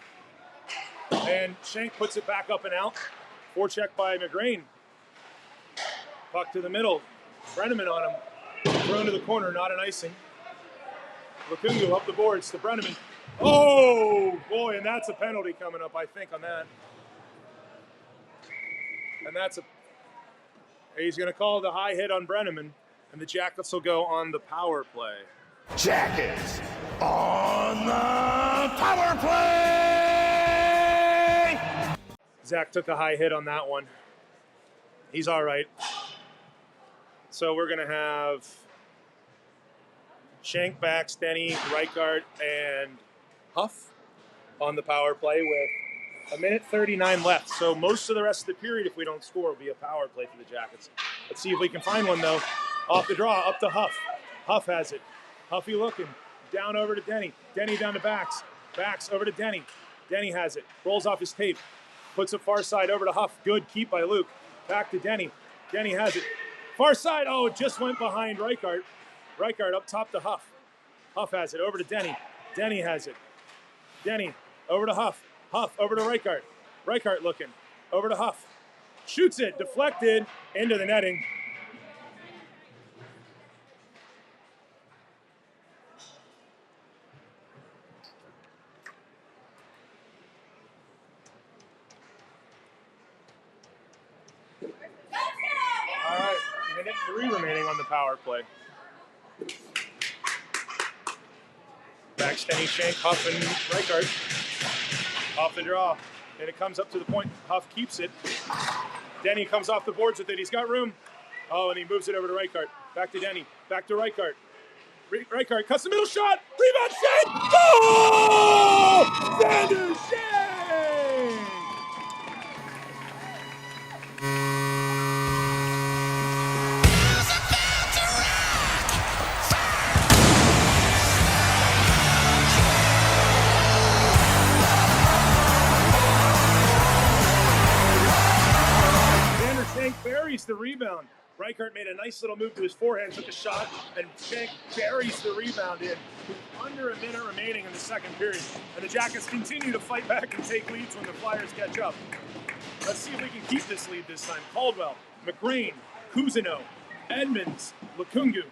And Shank puts it back up and out. Forecheck by McGrain. Puck to the middle. Brenneman on him. Thrown to the corner, not an icing. Lukungu up the boards to Brenneman. Oh, boy, and that's a penalty coming up, I think, on that. And that's a... He's going to call the high hit on Brenneman, and the Jackets will go on the power play. Jackets on the power play! Zach took a high hit on that one. He's all right. So we're going to have Shank, Bax, Denny, Reichart, and Huff on the power play with 1:39 left. So most of the rest of the period, if we don't score, will be a power play for the Jackets. Let's see if we can find one, though. Off the draw, up to Huff. Huff has it. Huffy looking. Down over to Denny. Denny down to Bax. Bax over to Denny. Denny has it. Rolls off his tape. Puts it far side over to Huff. Good keep by Luke. Back to Denny. Denny has it. Far side. Oh, it just went behind Reichart. Reichart up top to Huff. Huff has it. Over to Denny. Denny has it. Denny over to Huff. Huff over to Reichart. Reichart looking. Over to Huff. Shoots it. Deflected into the netting. All right, 1:03 remaining on the power play. Back Denny, Shank, Huff, and Reichart. Off the draw. And it comes up to the point. Huff keeps it. Denny comes off the boards with it. He's got room. Oh, and he moves it over to Reichart. Back to Denny. Back to Reichart. Reichart cuts the middle shot. Rebound, Shank! Oh! Xander Shank! Buries the rebound. Reichart made a nice little move to his forehand, took a shot, and Shank buries the rebound in. Under a minute remaining in the second period. And the Jackets continue to fight back and take leads when the Flyers catch up. Let's see if we can keep this lead this time. Caldwell, McGrain, Cousineau, Edmonds, Lukungu.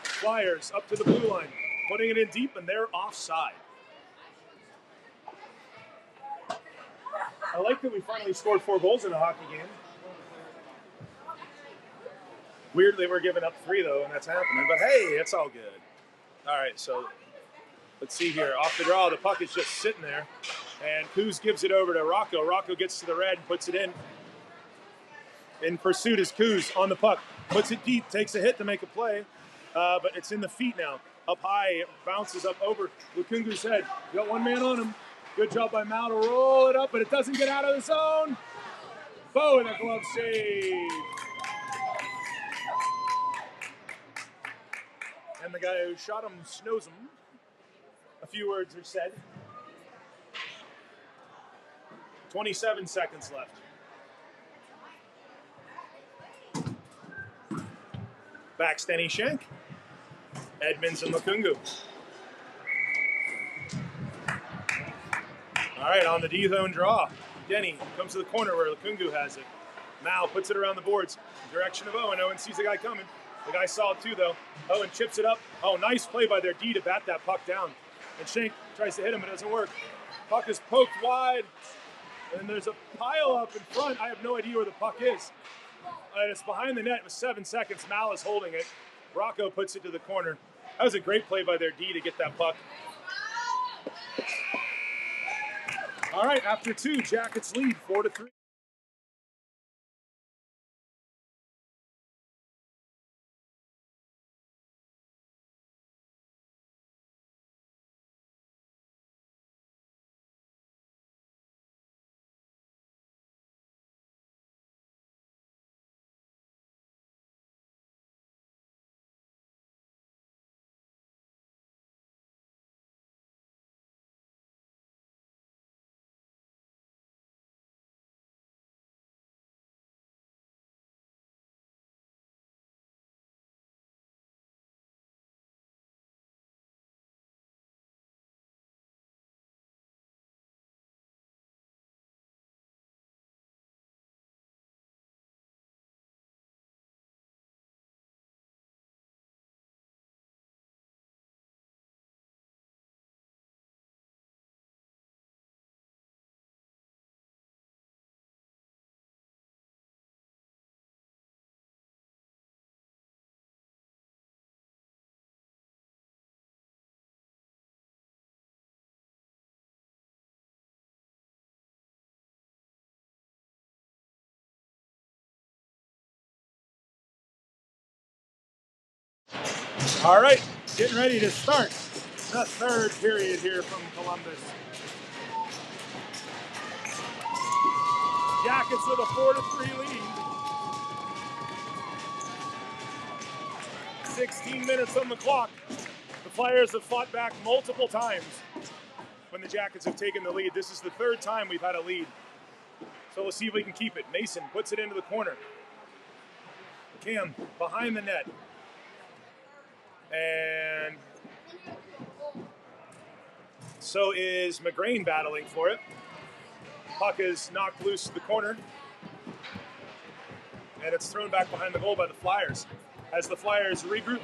Flyers up to the blue line, putting it in deep, and they're offside. I like that we finally scored 4 goals in a hockey game. Weirdly, we're giving up 3, though, and that's happening. But, hey, it's all good. All right, so let's see here. Off the draw, the puck is just sitting there. And Coos gives it over to Rocco. Rocco gets to the red and puts it in. In pursuit is Coos on the puck. Puts it deep, takes a hit to make a play. But it's in the feet now. Up high, it bounces up over Lukungu's head. Got one man on him. Good job by Mal to roll it up, but it doesn't get out of the zone. Bo in a glove save. And the guy who shot him snows him. A few words are said. 27 seconds left. Back Stenny Shank. Edmonds and Lukungu. All right, on the D-zone draw. Denny comes to the corner where Lukungu has it. Mal puts it around the boards. Direction of Owen. Owen sees the guy coming. The guy saw it too, though. Owen chips it up. Oh, nice play by their D to bat that puck down. And Shank tries to hit him, but it doesn't work. Puck is poked wide. And there's a pile up in front. I have no idea where the puck is. And it's behind the net with 7 seconds. Mal is holding it. Rocco puts it to the corner. That was a great play by their D to get that puck. All right, after 2, Jackets lead 4-3. All right, getting ready to start the third period here from Columbus. Jackets with a 4-3 lead. 16 minutes on the clock. The Flyers have fought back multiple times when the Jackets have taken the lead. This is the third time we've had a lead. So let's see if we can keep it. Mason puts it into the corner. Cam behind the net. And so is McGrain battling for it. Puck is knocked loose to the corner. And it's thrown back behind the goal by the Flyers. As the Flyers regroup,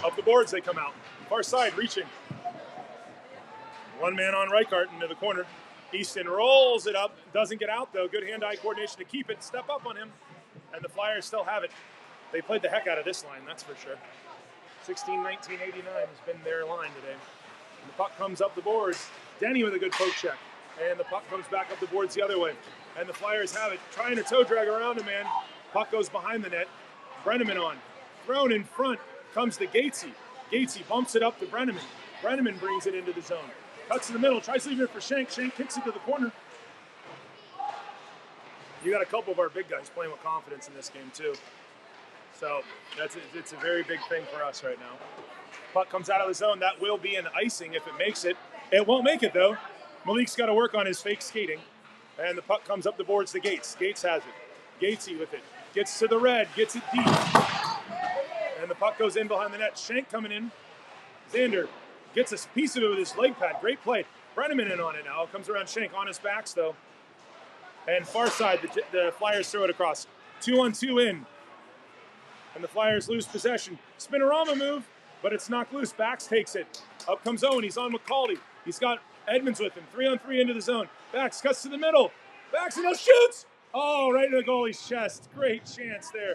up the boards they come out. Far side reaching. One man on Reichart into the corner. Easton rolls it up, doesn't get out though. Good hand-eye coordination to keep it, step up on him. And the Flyers still have it. They played the heck out of this line, that's for sure. 16-19-89 has been their line today. And the puck comes up the boards. Denny with a good poke check. And the puck comes back up the boards the other way. And the Flyers have it, trying to toe drag around a man. Puck goes behind the net. Brenneman on. Thrown in front comes to Gatesy. Gatesy bumps it up to Brenneman. Brenneman brings it into the zone. Cuts in the middle, tries to leave it for Shank. Shank kicks it to the corner. You got a couple of our big guys playing with confidence in this game too. So it's a very big thing for us right now. Puck comes out of the zone. That will be an icing if it makes it. It won't make it though. Malik's got to work on his fake skating. And the puck comes up the boards to Gates. Gates has it. Gatesy with it. Gets to the red, gets it deep. And the puck goes in behind the net. Shank coming in. Xander gets a piece of it with his leg pad. Great play. Brenneman in on it now. Comes around Shank on his backs though. And far side, the Flyers throw it across. 2-on-2 in. And the Flyers lose possession. Spinorama move, but it's knocked loose. Bax takes it. Up comes Owen. He's on McCauley. He's got Edmonds with him. 3-on-3 into the zone. Bax cuts to the middle. Bax and shoots. Oh, right in the goalie's chest. Great chance there.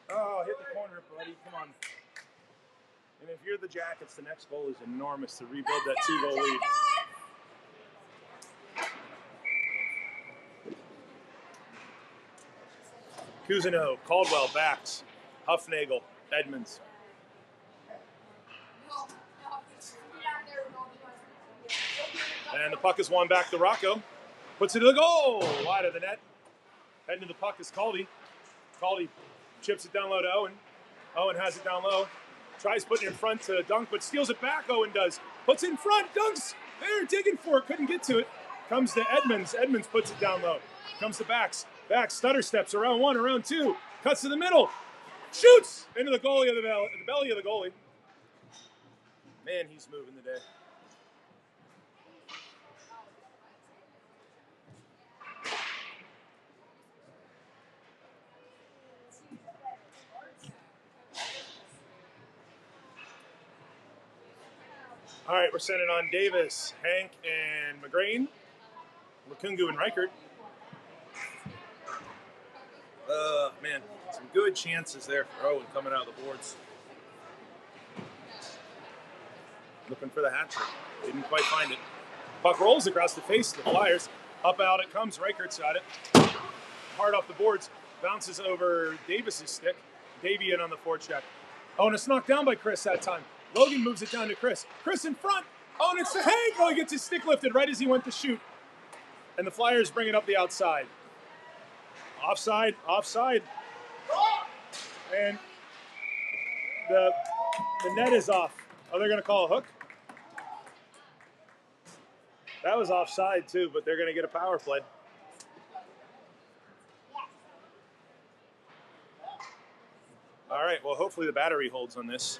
Oh, hit the corner, buddy. Come on. And if you're the Jackets, the next goal is enormous to rebuild that 2-goal lead. Cousineau, Caldwell, Bax, Huffnagel, Edmonds. And the puck is won back to Rocco. Puts it to the goal. Wide of the net. Heading to the puck is Caldy. Caldy chips it down low to Owen. Owen has it down low. Tries putting it in front to Dunk, but steals it back. Owen does. Puts it in front. Dunk's there digging for it. Couldn't get to it. Comes to Edmonds. Edmonds puts it down low. Comes to Bax. Bax stutter steps around one, around two. Cuts to the middle. Shoots into the goalie of the belly of the goalie. Man, he's moving today. All right, we're sending on Davis, Hank, and McGrain, Lukungu, and Reichert. Man, some good chances there for Owen coming out of the boards. Looking for the hat trick. Didn't quite find it. Puck rolls across the face of the Flyers. Up out it comes. Reichert's got it. Hard off the boards. Bounces over Davis's stick. Davey in on the forecheck. Oh, and it's knocked down by Chris that time. Logan moves it down to Chris. Chris in front. Oh, and it's to Hank. Oh, he gets his stick lifted right as he went to shoot. And the Flyers bring it up the outside. Offside, offside. And the net is off. Oh, they're going to call a hook? That was offside too, but they're going to get a power play. All right, well, hopefully the battery holds on this.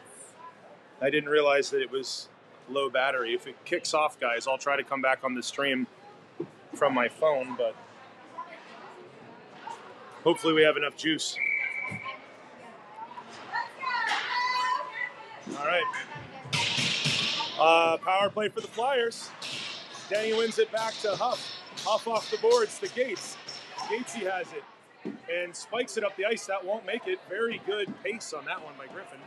I didn't realize that it was low battery. If it kicks off, guys, I'll try to come back on the stream from my phone, but hopefully we have enough juice. All right. Power play for the Flyers. Denny wins it back to Huff. Huff off the boards to Gates. Gatesy has it and spikes it up the ice. That won't make it. Very good pace on that one by Griffin.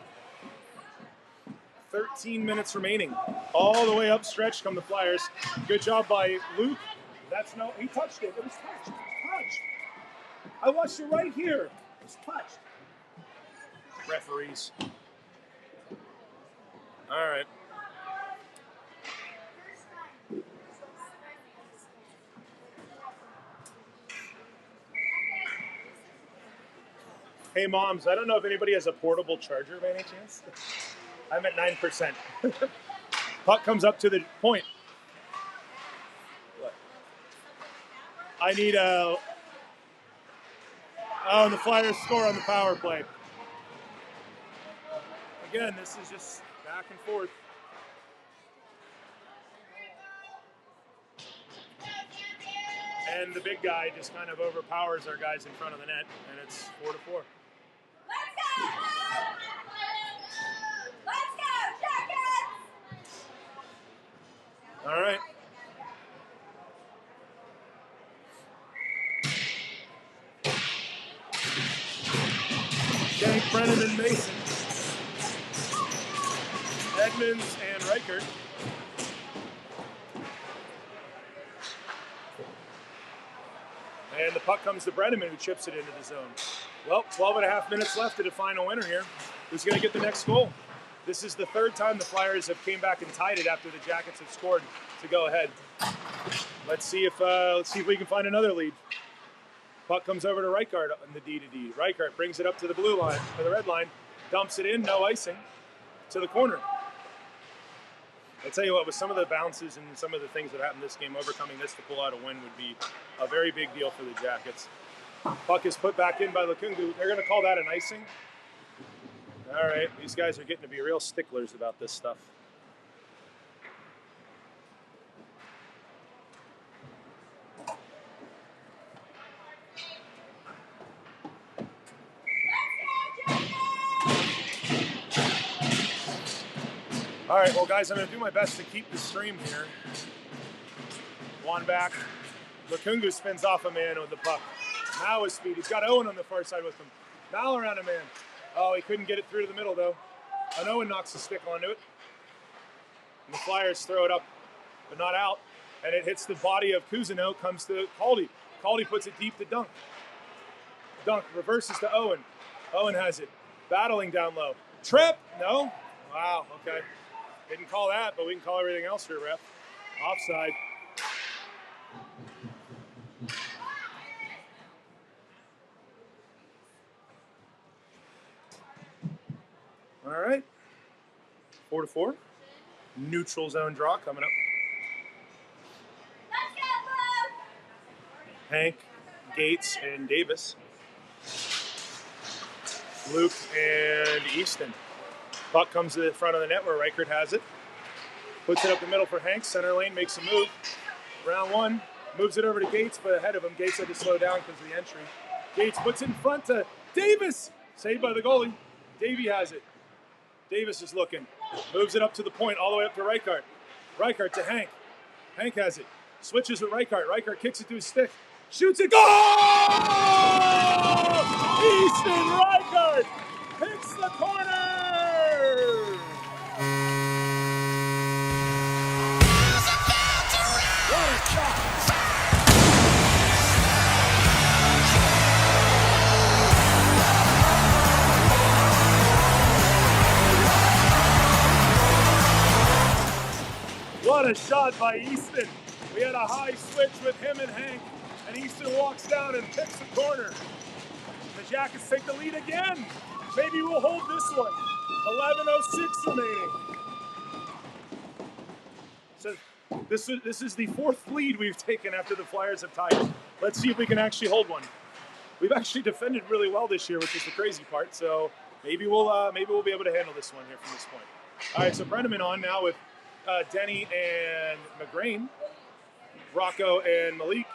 13 minutes remaining. All the way up stretch come the Flyers. Good job by Luke. He touched it. It was touched. It was touched. I watched it right here. It was touched. Referees. All right. Hey, moms, I don't know if anybody has a portable charger by any chance. I'm at 9%. Puck comes up to the point. What? I need a... Oh, and the Flyers score on the power play. Again, this is just back and forth. And the big guy just kind of overpowers our guys in front of the net, and it's 4-4. Let's go! Let's go, Jackets! All right. Shank, Brennan, and Mason. Edmonds and Reichert. And the puck comes to Brenneman, who chips it into the zone. Well, 12 and a half minutes left to define a winner here. Who's going to get the next goal? This is the third time the Flyers have came back and tied it after the Jackets have scored to go ahead. Let's see if we can find another lead. Puck comes over to Reichert on the D-to-D. Reichert brings it up to the blue line, or the red line, dumps it in, no icing, to the corner. I'll tell you what, with some of the bounces and some of the things that happened this game, overcoming this to pull out a win would be a very big deal for the Jackets. Puck is put back in by Lukungu. They're going to call that an icing. All right, these guys are getting to be real sticklers about this stuff. All right, well, guys, I'm going to do my best to keep the stream here. One back. Lukungu spins off a man with the puck. Now with speed. He's got Owen on the far side with him. Now around a man. Oh, he couldn't get it through to the middle, though. And Owen knocks the stick onto it. And the Flyers throw it up, but not out. And it hits the body of Cousineau, comes to Caldy. Caldy puts it deep to Dunk. Dunk reverses to Owen. Owen has it. Battling down low. Trip! No? Wow, okay. Didn't call that, but we can call everything else here, ref. Offside. All right. 4-4. Neutral zone draw coming up. Let's go, Hank, Gates, and Davis. Luke and Easton. Puck comes to the front of the net where Reichert has it. Puts it up the middle for Hank. Center lane makes a move. Round one. Moves it over to Gates, but ahead of him. Gates had to slow down because of the entry. Gates puts it in front to Davis. Saved by the goalie. Davey has it. Davis is looking. Moves it up to the point, all the way up to Reichert. Reichert to Hank. Hank has it. Switches with Reichert. Reichert kicks it to his stick. Shoots it. Goal! Easton Reichert hits the corner! What a shot! What a shot by Easton. We had a high switch with him and Hank, and Easton walks down and picks the corner. The Jackets take the lead again. Maybe we'll hold this one. 11:06 remaining. So this is the fourth lead we've taken after the Flyers have tied it. Let's see if we can actually hold one. We've actually defended really well this year, which is the crazy part. So maybe we'll be able to handle this one here from this point. All right, so Brenneman on now with Denny and McGrain, Rocco and Malik.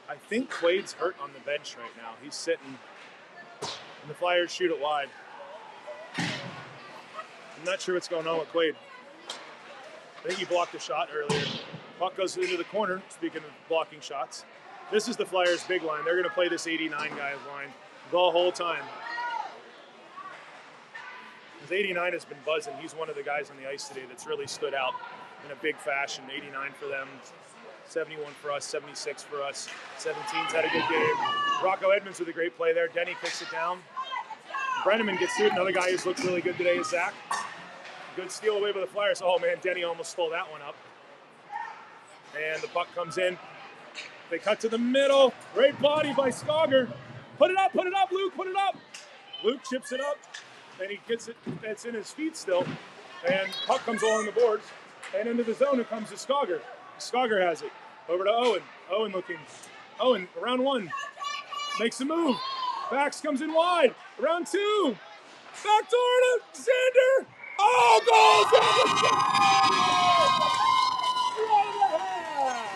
I think Quade's hurt on the bench right now. He's sitting, and the Flyers shoot it wide. I'm not sure what's going on with Quade. I think he blocked a shot earlier. Puck goes into the corner, speaking of blocking shots. This is the Flyers' big line. They're going to play this 89 guy's line the whole time. Because 89 has been buzzing. He's one of the guys on the ice today that's really stood out in a big fashion. 89 for them, 71 for us, 76 for us. 17's had a good game. Rocco Edmonds with a great play there. Denny kicks it down. Brenneman gets to it. Another guy who's looked really good today is Zach. Good steal away by the Flyers. Oh, man, Denny almost stole that one up. And the puck comes in. They cut to the middle. Great body by Skogger. Put it up, Luke, put it up. Luke chips it up, and he gets it. It's in his feet still. And puck comes along the boards. And into the zone it comes to Skogger. Skogger has it. Over to Owen. Owen looking. Owen, around one. Makes a move. Bax comes in wide. Around two. Back door to Sander. Oh, goal! Right in the hand.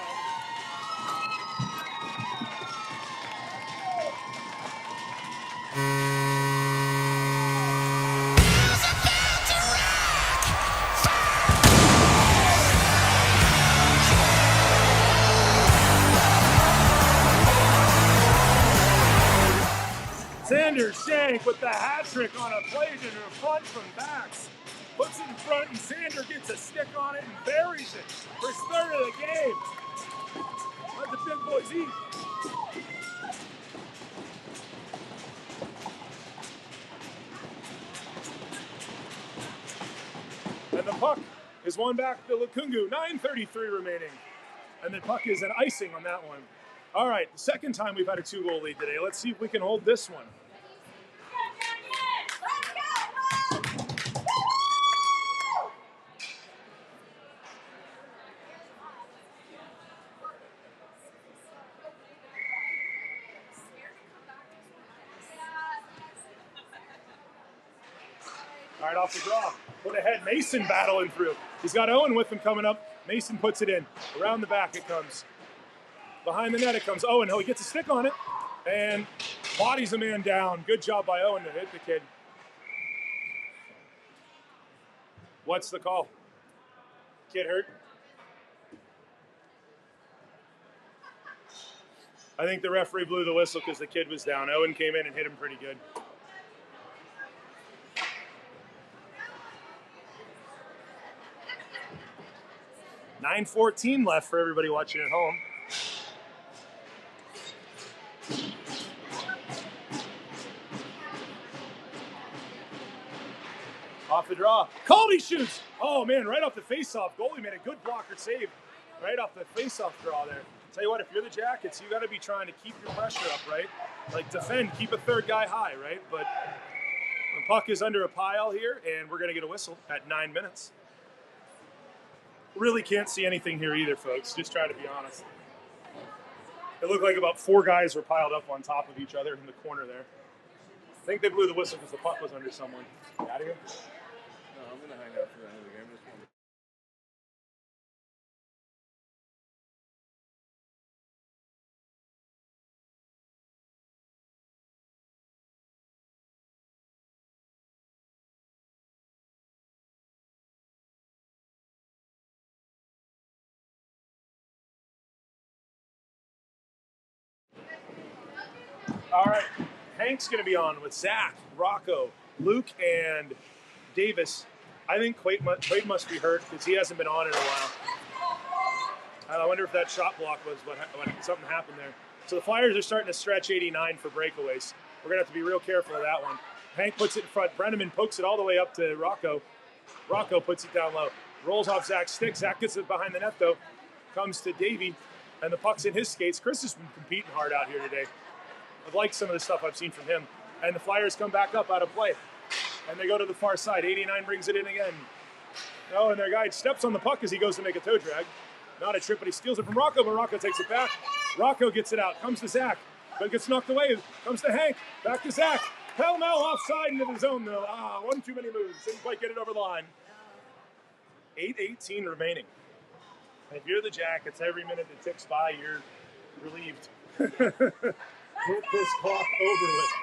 Sander Shank with the hat trick on a play to the front from Bax. Puts it in front and Sander gets a stick on it and buries it for his third of the game. Let the big boys eat. And the puck is won back to Lukungu. 9:33 remaining. And the puck is an icing on that one. All right, the second time we've had a 2-goal lead today. Let's see if we can hold this one. All right, off the draw. Put ahead. Mason battling through. He's got Owen with him coming up. Mason puts it in. Around the back it comes. Behind the net it comes. Owen, he gets a stick on it and bodies a man down. Good job by Owen to hit the kid. What's the call? Kid hurt? I think the referee blew the whistle because the kid was down. Owen came in and hit him pretty good. $9:14 left for everybody watching at home. Off the draw. Caldy shoots! Oh man, right off the face-off. Goalie made a good blocker save right off the face-off draw there. Tell you what, if you're the Jackets, you got to be trying to keep your pressure up, right? Like defend, keep a third guy high, right? But the puck is under a pile here, and we're going to get a whistle at 9 minutes. Really can't see anything here either, folks. Just try to be honest. It looked like about 4 guys were piled up on top of each other in the corner there. I think they blew the whistle because the puck was under someone. Out of here? No, I'm going to hang out for the end of the game. All right. Hank's going to be on with Zach, Rocco, Luke, and Davis. I think Quaid must be hurt because he hasn't been on in a while. I wonder if that shot block was when something happened there. So the Flyers are starting to stretch 89 for breakaways. We're going to have to be real careful of that one. Hank puts it in front. Brenneman pokes it all the way up to Rocco. Rocco puts it down low. Rolls off Zach's stick. Zach gets it behind the net, though. Comes to Davey, and the puck's in his skates. Chris has been competing hard out here today. I've liked some of the stuff I've seen from him. And the Flyers come back up out of play. And they go to the far side. 89 brings it in again. Oh, and their guy steps on the puck as he goes to make a toe drag. Not a trip, but he steals it from Rocco, but Rocco takes it back. Rocco gets it out. Comes to Zach. But gets knocked away. Comes to Hank. Back to Zach. Pell-mell offside into the zone, though. One too many moves. Didn't quite get it over the line. 8:18 remaining. And if you're the Jackets, every minute that ticks by, you're relieved. Hit this clock over with.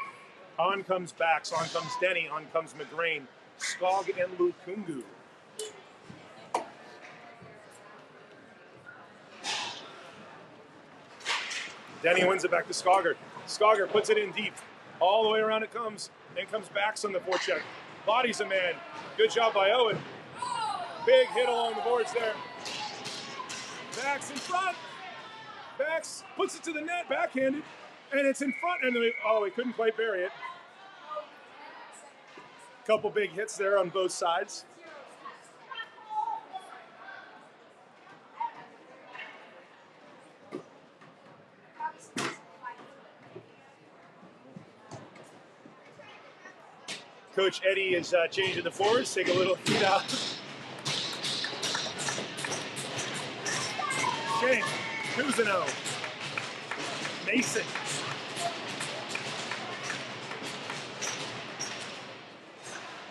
On comes Bax, on comes Denny, on comes McGrain, Skog, and Lukungu. Denny wins it back to Skogger. Skogger puts it in deep. All the way around it comes. Then comes Bax on the forecheck. Bodies a man. Good job by Owen. Big hit along the boards there. Bax in front. Bax puts it to the net, backhanded. And it's in front, and we couldn't quite bury it. Couple big hits there on both sides. Coach Eddie is changing the forwards. Take a little heat out. Shane, Cousineau, Mason.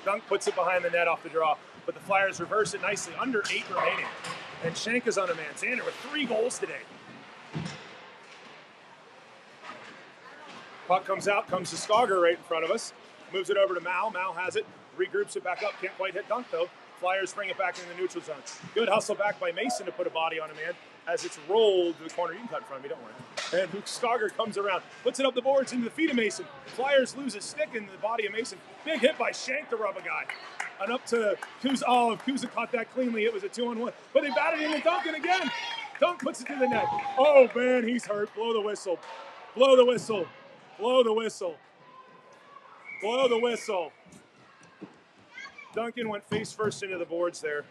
Dunk puts it behind the net off the draw, but the Flyers reverse it nicely. Under 8 remaining. And Shank is on a man. Xander with 3 goals today. Puck comes out, comes to Skogger right in front of us. Moves it over to Mal. Mal has it, regroups it back up. Can't quite hit Dunk though. Flyers bring it back into the neutral zone. Good hustle back by Mason to put a body on a man as it's rolled to the corner. You can cut in front of me, don't worry. And Skogger comes around, puts it up the boards into the feet of Mason. Flyers lose a stick into the body of Mason. Big hit by Shank to rub a guy. And up to Kuza. Oh, if Kuza caught that cleanly, it was a 2-on-1. But they batted into Duncan again. Dunk puts it to the net. Oh man, he's hurt. Blow the whistle. Blow the whistle. Blow the whistle. Blow the whistle. Duncan went face first into the boards there.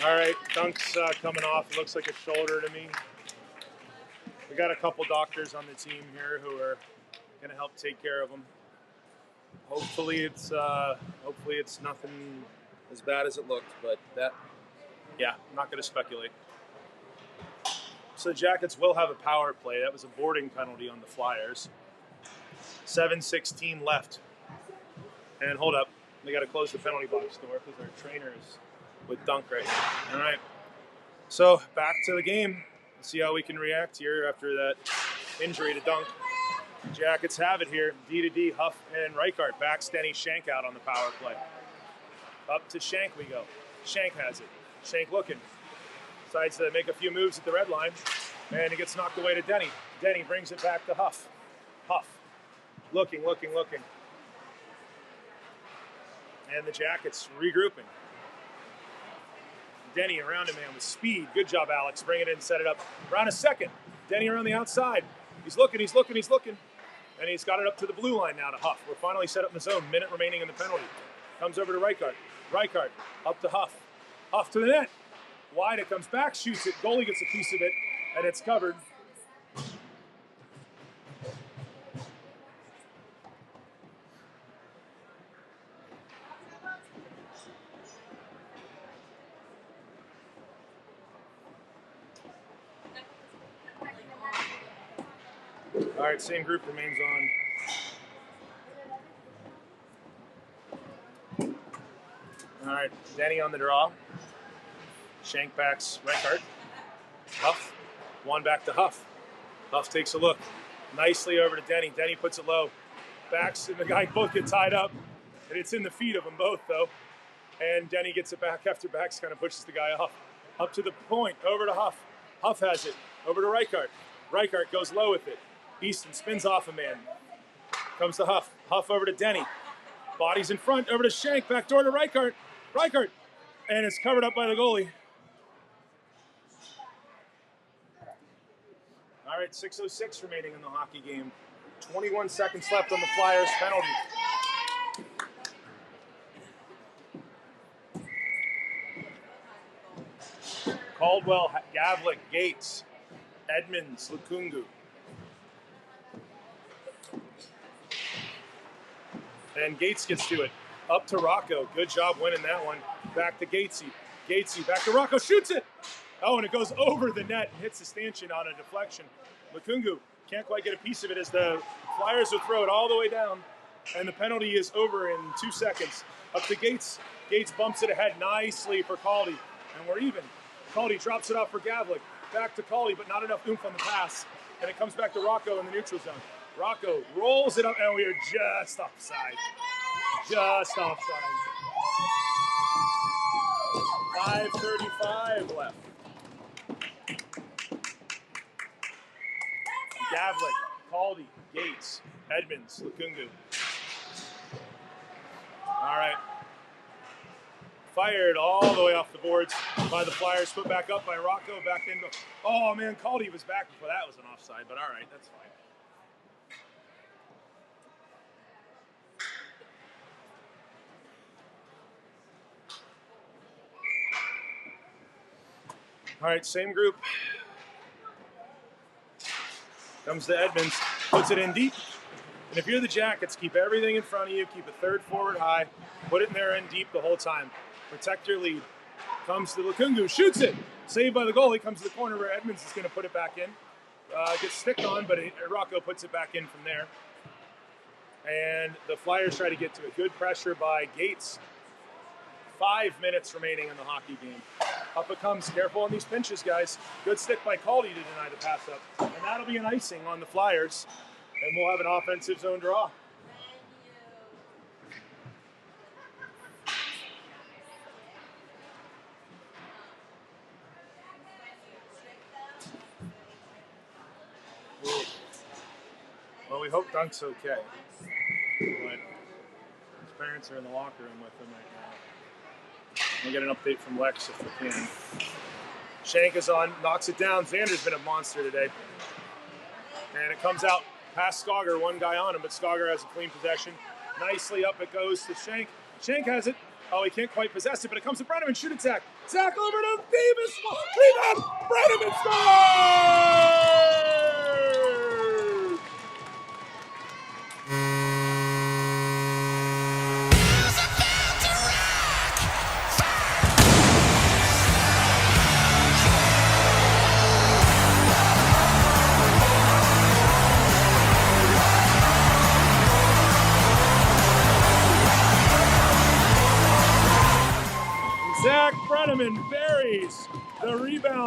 All right, Dunk's coming off. It looks like a shoulder to me. We got a couple doctors on the team here who are going to help take care of him. Hopefully it's nothing as bad as it looked, but yeah, I'm not going to speculate. So the Jackets will have a power play. That was a boarding penalty on the Flyers. 7:16 left. And hold up, they got to close the penalty box door because our trainers with Dunk right now. All right. So back to the game. Let's see how we can react here after that injury to Dunk. Jackets have it here. D to D, Huff and Reichart. Back Stenny Shank out on the power play. Up to Shank we go. Shank has it. Shank looking. Decides to make a few moves at the red line. And it gets knocked away to Denny. Denny brings it back to Huff. Huff. Looking. And the Jackets regrouping. Denny around him, man, with speed. Good job, Alex. Bring it in, set it up. Around a second. Denny around the outside. He's looking. And he's got it up to the blue line now to Huff. We're finally set up in the zone. Minute remaining in the penalty. Comes over to Reichart. Reichart up to Huff. Huff to the net. Wide, it comes back, shoots it. Goalie gets a piece of it, and it's covered. All right, same group remains on. All right, Denny on the draw. Shank backs Reichart. Huff. One back to Huff. Huff takes a look. Nicely over to Denny. Denny puts it low. Backs, and the guy both get tied up. And it's in the feet of them both, though. And Denny gets it back after Backs kind of pushes the guy off. Up to the point, over to Huff. Huff has it. Over to Reichart. Reichart goes low with it. Easton spins off a man. Comes to Huff. Huff over to Denny. Bodies in front, over to Shank. Back door to Reichart. Reichart. And it's covered up by the goalie. All right, 6:06 remaining in the hockey game. 21 seconds left on the Flyers penalty. Caldwell, Gavlik, Gates, Edmonds, Lukungu. And Gates gets to it. Up to Rocco. Good job winning that one. Back to Gatesy. Gatesy back to Rocco. Shoots it. Oh, and it goes over the net and hits the stanchion on a deflection. Lukungu can't quite get a piece of it as the Flyers will throw it all the way down. And the penalty is over in 2 seconds. Up to Gates. Gates bumps it ahead nicely for Caldy. And we're even. Caldy drops it off for Gavlik. Back to Caldy, but not enough oomph on the pass. And it comes back to Rocco in the neutral zone. Rocco rolls it up, and we are just offside. Just offside. 5:35 left. Gavlik, Caldy, Gates, Edmonds, Lukungu. All right. Fired all the way off the boards by the Flyers. Put back up by Rocco. Back into. Oh, man, Caldy was back before that was an offside, but all right, that's fine. All right, same group. Comes to Edmonds, puts it in deep. And if you're the Jackets, keep everything in front of you. Keep a third forward high. Put it in there in deep the whole time. Protect your lead. Comes to Lukungu, shoots it. Saved by the goalie. Comes to the corner where Edmonds is going to put it back in. Gets sticked on, but Rocco puts it back in from there. And the Flyers try to get to it. Good pressure by Gates. 5 minutes remaining in the hockey game. Up it comes. Careful on these pinches, guys. Good stick by Caldy to deny the pass up. And that'll be an icing on the Flyers. And we'll have an offensive zone draw. Well, we hope Dunk's okay. But his parents are in the locker room with him right now. We'll get an update from Lex if we can. Shank is on, knocks it down. Xander's been a monster today. And it comes out past Skogger, one guy on him, but Skogger has a clean possession. Nicely up it goes to Shank. Shank has it. Oh, he can't quite possess it, but it comes to Brenneman. Shoot it, Zach. Zach over to Davis. Rebound. Brenneman scores!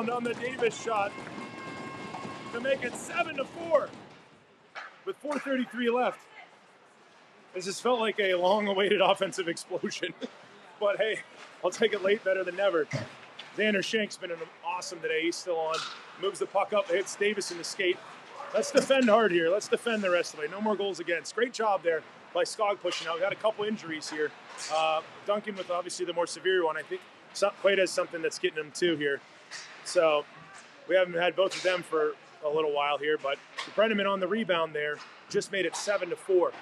rebound on the Davis shot to make it 7-4 with 4:33 left. This has felt like a long-awaited offensive explosion. But hey, I'll take it late better than never. Xander Shank's been awesome today. He's still on. Moves the puck up, hits Davis in the skate. Let's defend hard here. Let's defend the rest of the way. No more goals against. Great job there by Skog pushing out. We had a couple injuries here. Duncan with obviously the more severe one. I think Quaid has something that's getting him too here. So we haven't had both of them for a little while here, but Brenneman on the rebound there just made it 7-4.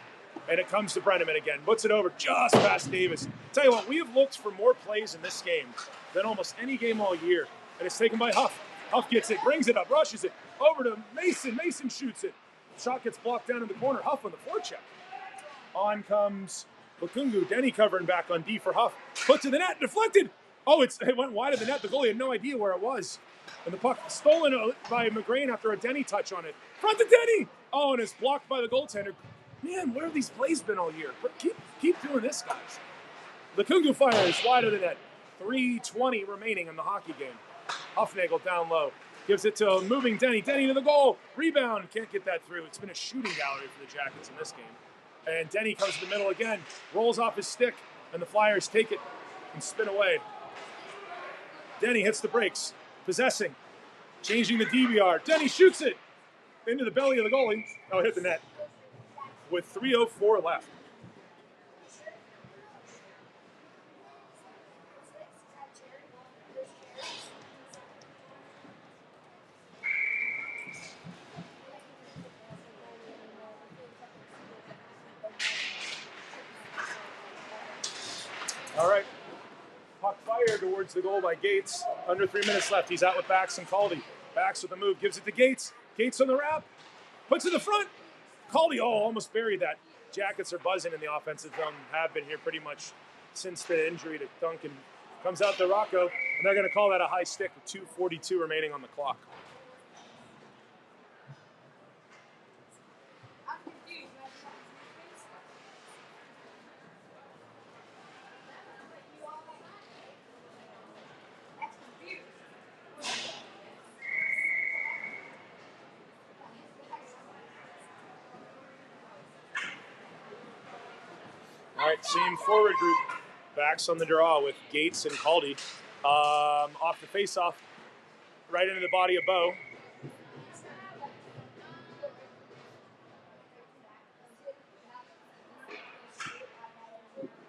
And it comes to Brenneman again. Puts it over just past Davis. Tell you what, we have looked for more plays in this game than almost any game all year. And it's taken by Huff. Huff gets it, brings it up, rushes it, over to Mason. Mason shoots it. Shot gets blocked down in the corner. Huff on the forecheck. On comes Lukungu. Denny covering back on D for Huff. Put to the net, deflected. Oh, it went wide of the net. The goalie had no idea where it was. And the puck stolen by McGrain after a Denny touch on it. Front to Denny. Oh, and it's blocked by the goaltender. Man, where have these plays been all year? Keep doing this, guys. Lukungu fires wide of the net. 3:20 remaining in the hockey game. Huffnagel down low. Gives it to a moving Denny. Denny to the goal. Rebound. Can't get that through. It's been a shooting gallery for the Jackets in this game. And Denny comes to the middle again. Rolls off his stick. And the Flyers take it and spin away. Denny hits the brakes. Possessing. Changing the DVR. Denny shoots it. Into the belly of the goalie. Oh, it hit the net. With 3:04 left. All right. Puck fired towards the goal by Gates. Under 3 minutes left. He's out with Bax and Caldy. Bax with the move. Gives it to Gates. Gates on the wrap. Puts it in the front. Caldy, almost buried that. Jackets are buzzing in the offensive zone. Have been here pretty much since the injury to Duncan. Comes out to Rocco, and they're going to call that a high stick with 2:42 remaining on the clock. All right, same forward group. Backs on the draw with Gates and Caldy. Off the face-off, right into the body of Bo.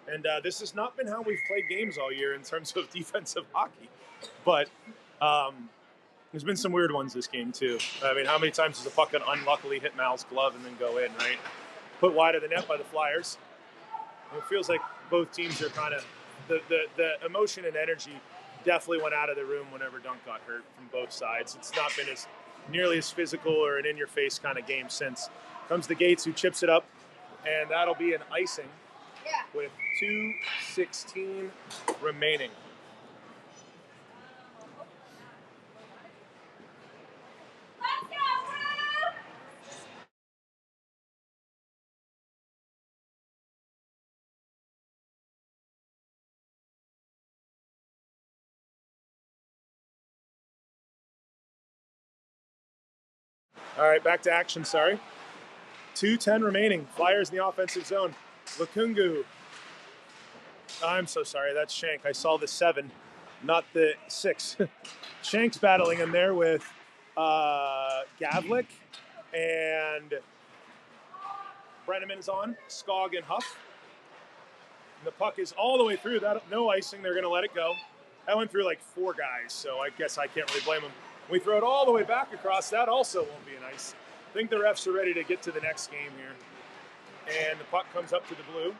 And this has not been how we've played games all year in terms of defensive hockey. But there's been some weird ones this game, too. I mean, how many times does the puck unluckily hit Mal's glove and then go in, right? Put wide of the net by the Flyers. It feels like both teams are kind of the emotion and energy definitely went out of the room whenever Dunk got hurt from both sides. It's not been as nearly as physical or an in-your-face kind of game since. Comes the Gates, who chips it up, and that'll be an icing with 2:16 remaining. All right, back to action, sorry. 2:10 remaining. Flyers in the offensive zone. Lukungu. I'm so sorry, that's Shank. I saw the 7, not the 6. Shank's battling in there with Gavlik, and Brenneman is on. Skog and Huff. And the puck is all the way through. That no icing, they're going to let it go. That went through like 4 guys, so I guess I can't really blame them. We throw it all the way back across. That also won't be an ice. I think the refs are ready to get to the next game here. And the puck comes up to the blue.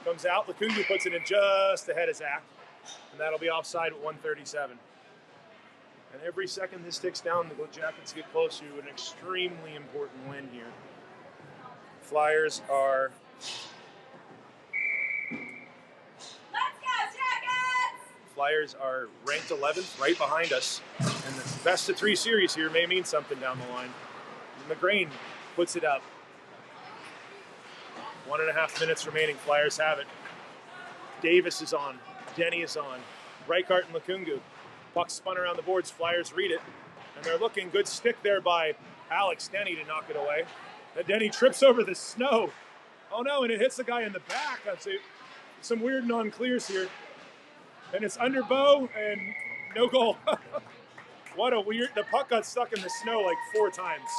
Comes out. Lukungu puts it in just ahead of Zach. And that'll be offside at 1:37. And every second this ticks down, the Jackets get closer to an extremely important win here. Flyers are... Flyers are ranked 11th, right behind us. And the best of 3 series here may mean something down the line. McGrain puts it up. 1.5 minutes remaining. Flyers have it. Davis is on. Denny is on. Reichart and Lukungu. Puck spun around the boards. Flyers read it. And they're looking. Good stick there by Alex Denny to knock it away. And Denny trips over the snow. Oh no, and it hits the guy in the back. I'd say some weird non-clears here. And it's under Bo and no goal. What a weird, the puck got stuck in the snow like 4 times.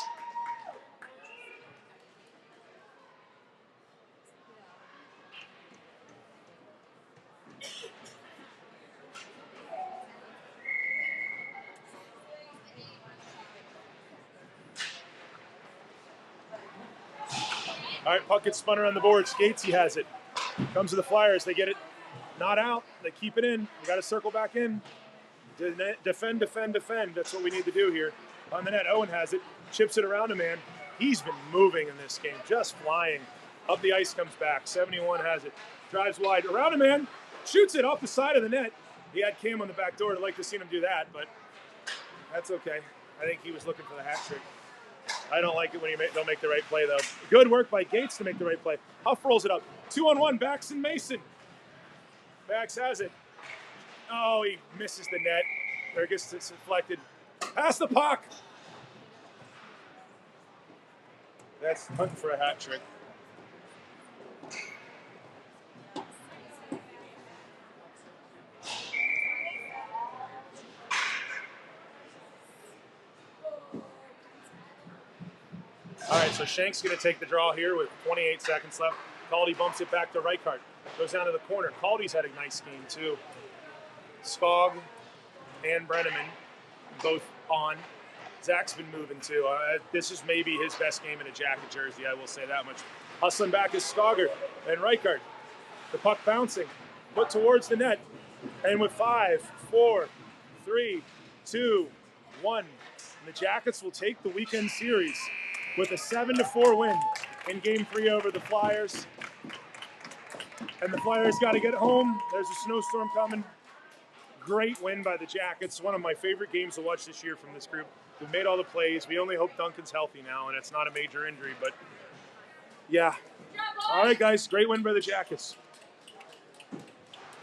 All right, puck gets spun around the board. Skatesy has it. Comes to the Flyers. They get it not out. They keep it in. We got to circle back in. Defend, defend, defend. That's what we need to do here. On the net, Owen has it. Chips it around a man. He's been moving in this game, just flying. Up the ice, comes back. 71 has it. Drives wide. Around a man. Shoots it off the side of the net. He had Cam on the back door. I'd like to see him do that, but that's okay. I think he was looking for the hat trick. I don't like it when you don't make the right play, though. Good work by Gates to make the right play. Huff rolls it up. 2-on-1, Bax and Mason. Bax has it. Oh, he misses the net. Or gets it deflected. Pass the puck. That's hunting for a hat trick. All right, so Shank's going to take the draw here with 28 seconds left. Caldy bumps it back to Reichart. Goes down to the corner. Caldy's had a nice game, too. Skog and Brenneman both on. Zach's been moving, too. This is maybe his best game in a Jacket jersey, I will say that much. Hustling back is Skogger and Reichart. The puck bouncing. Put towards the net. And with 5, 4, 3, 2, 1, the Jackets will take the weekend series with a 7-4 win in Game 3 over the Flyers. And the Flyers got to get home. There's a snowstorm coming. Great win by the Jackets. One of my favorite games to watch this year from this group. We made all the plays. We only hope Duncan's healthy now, and it's not a major injury. But, yeah. All right, guys. Great win by the Jackets.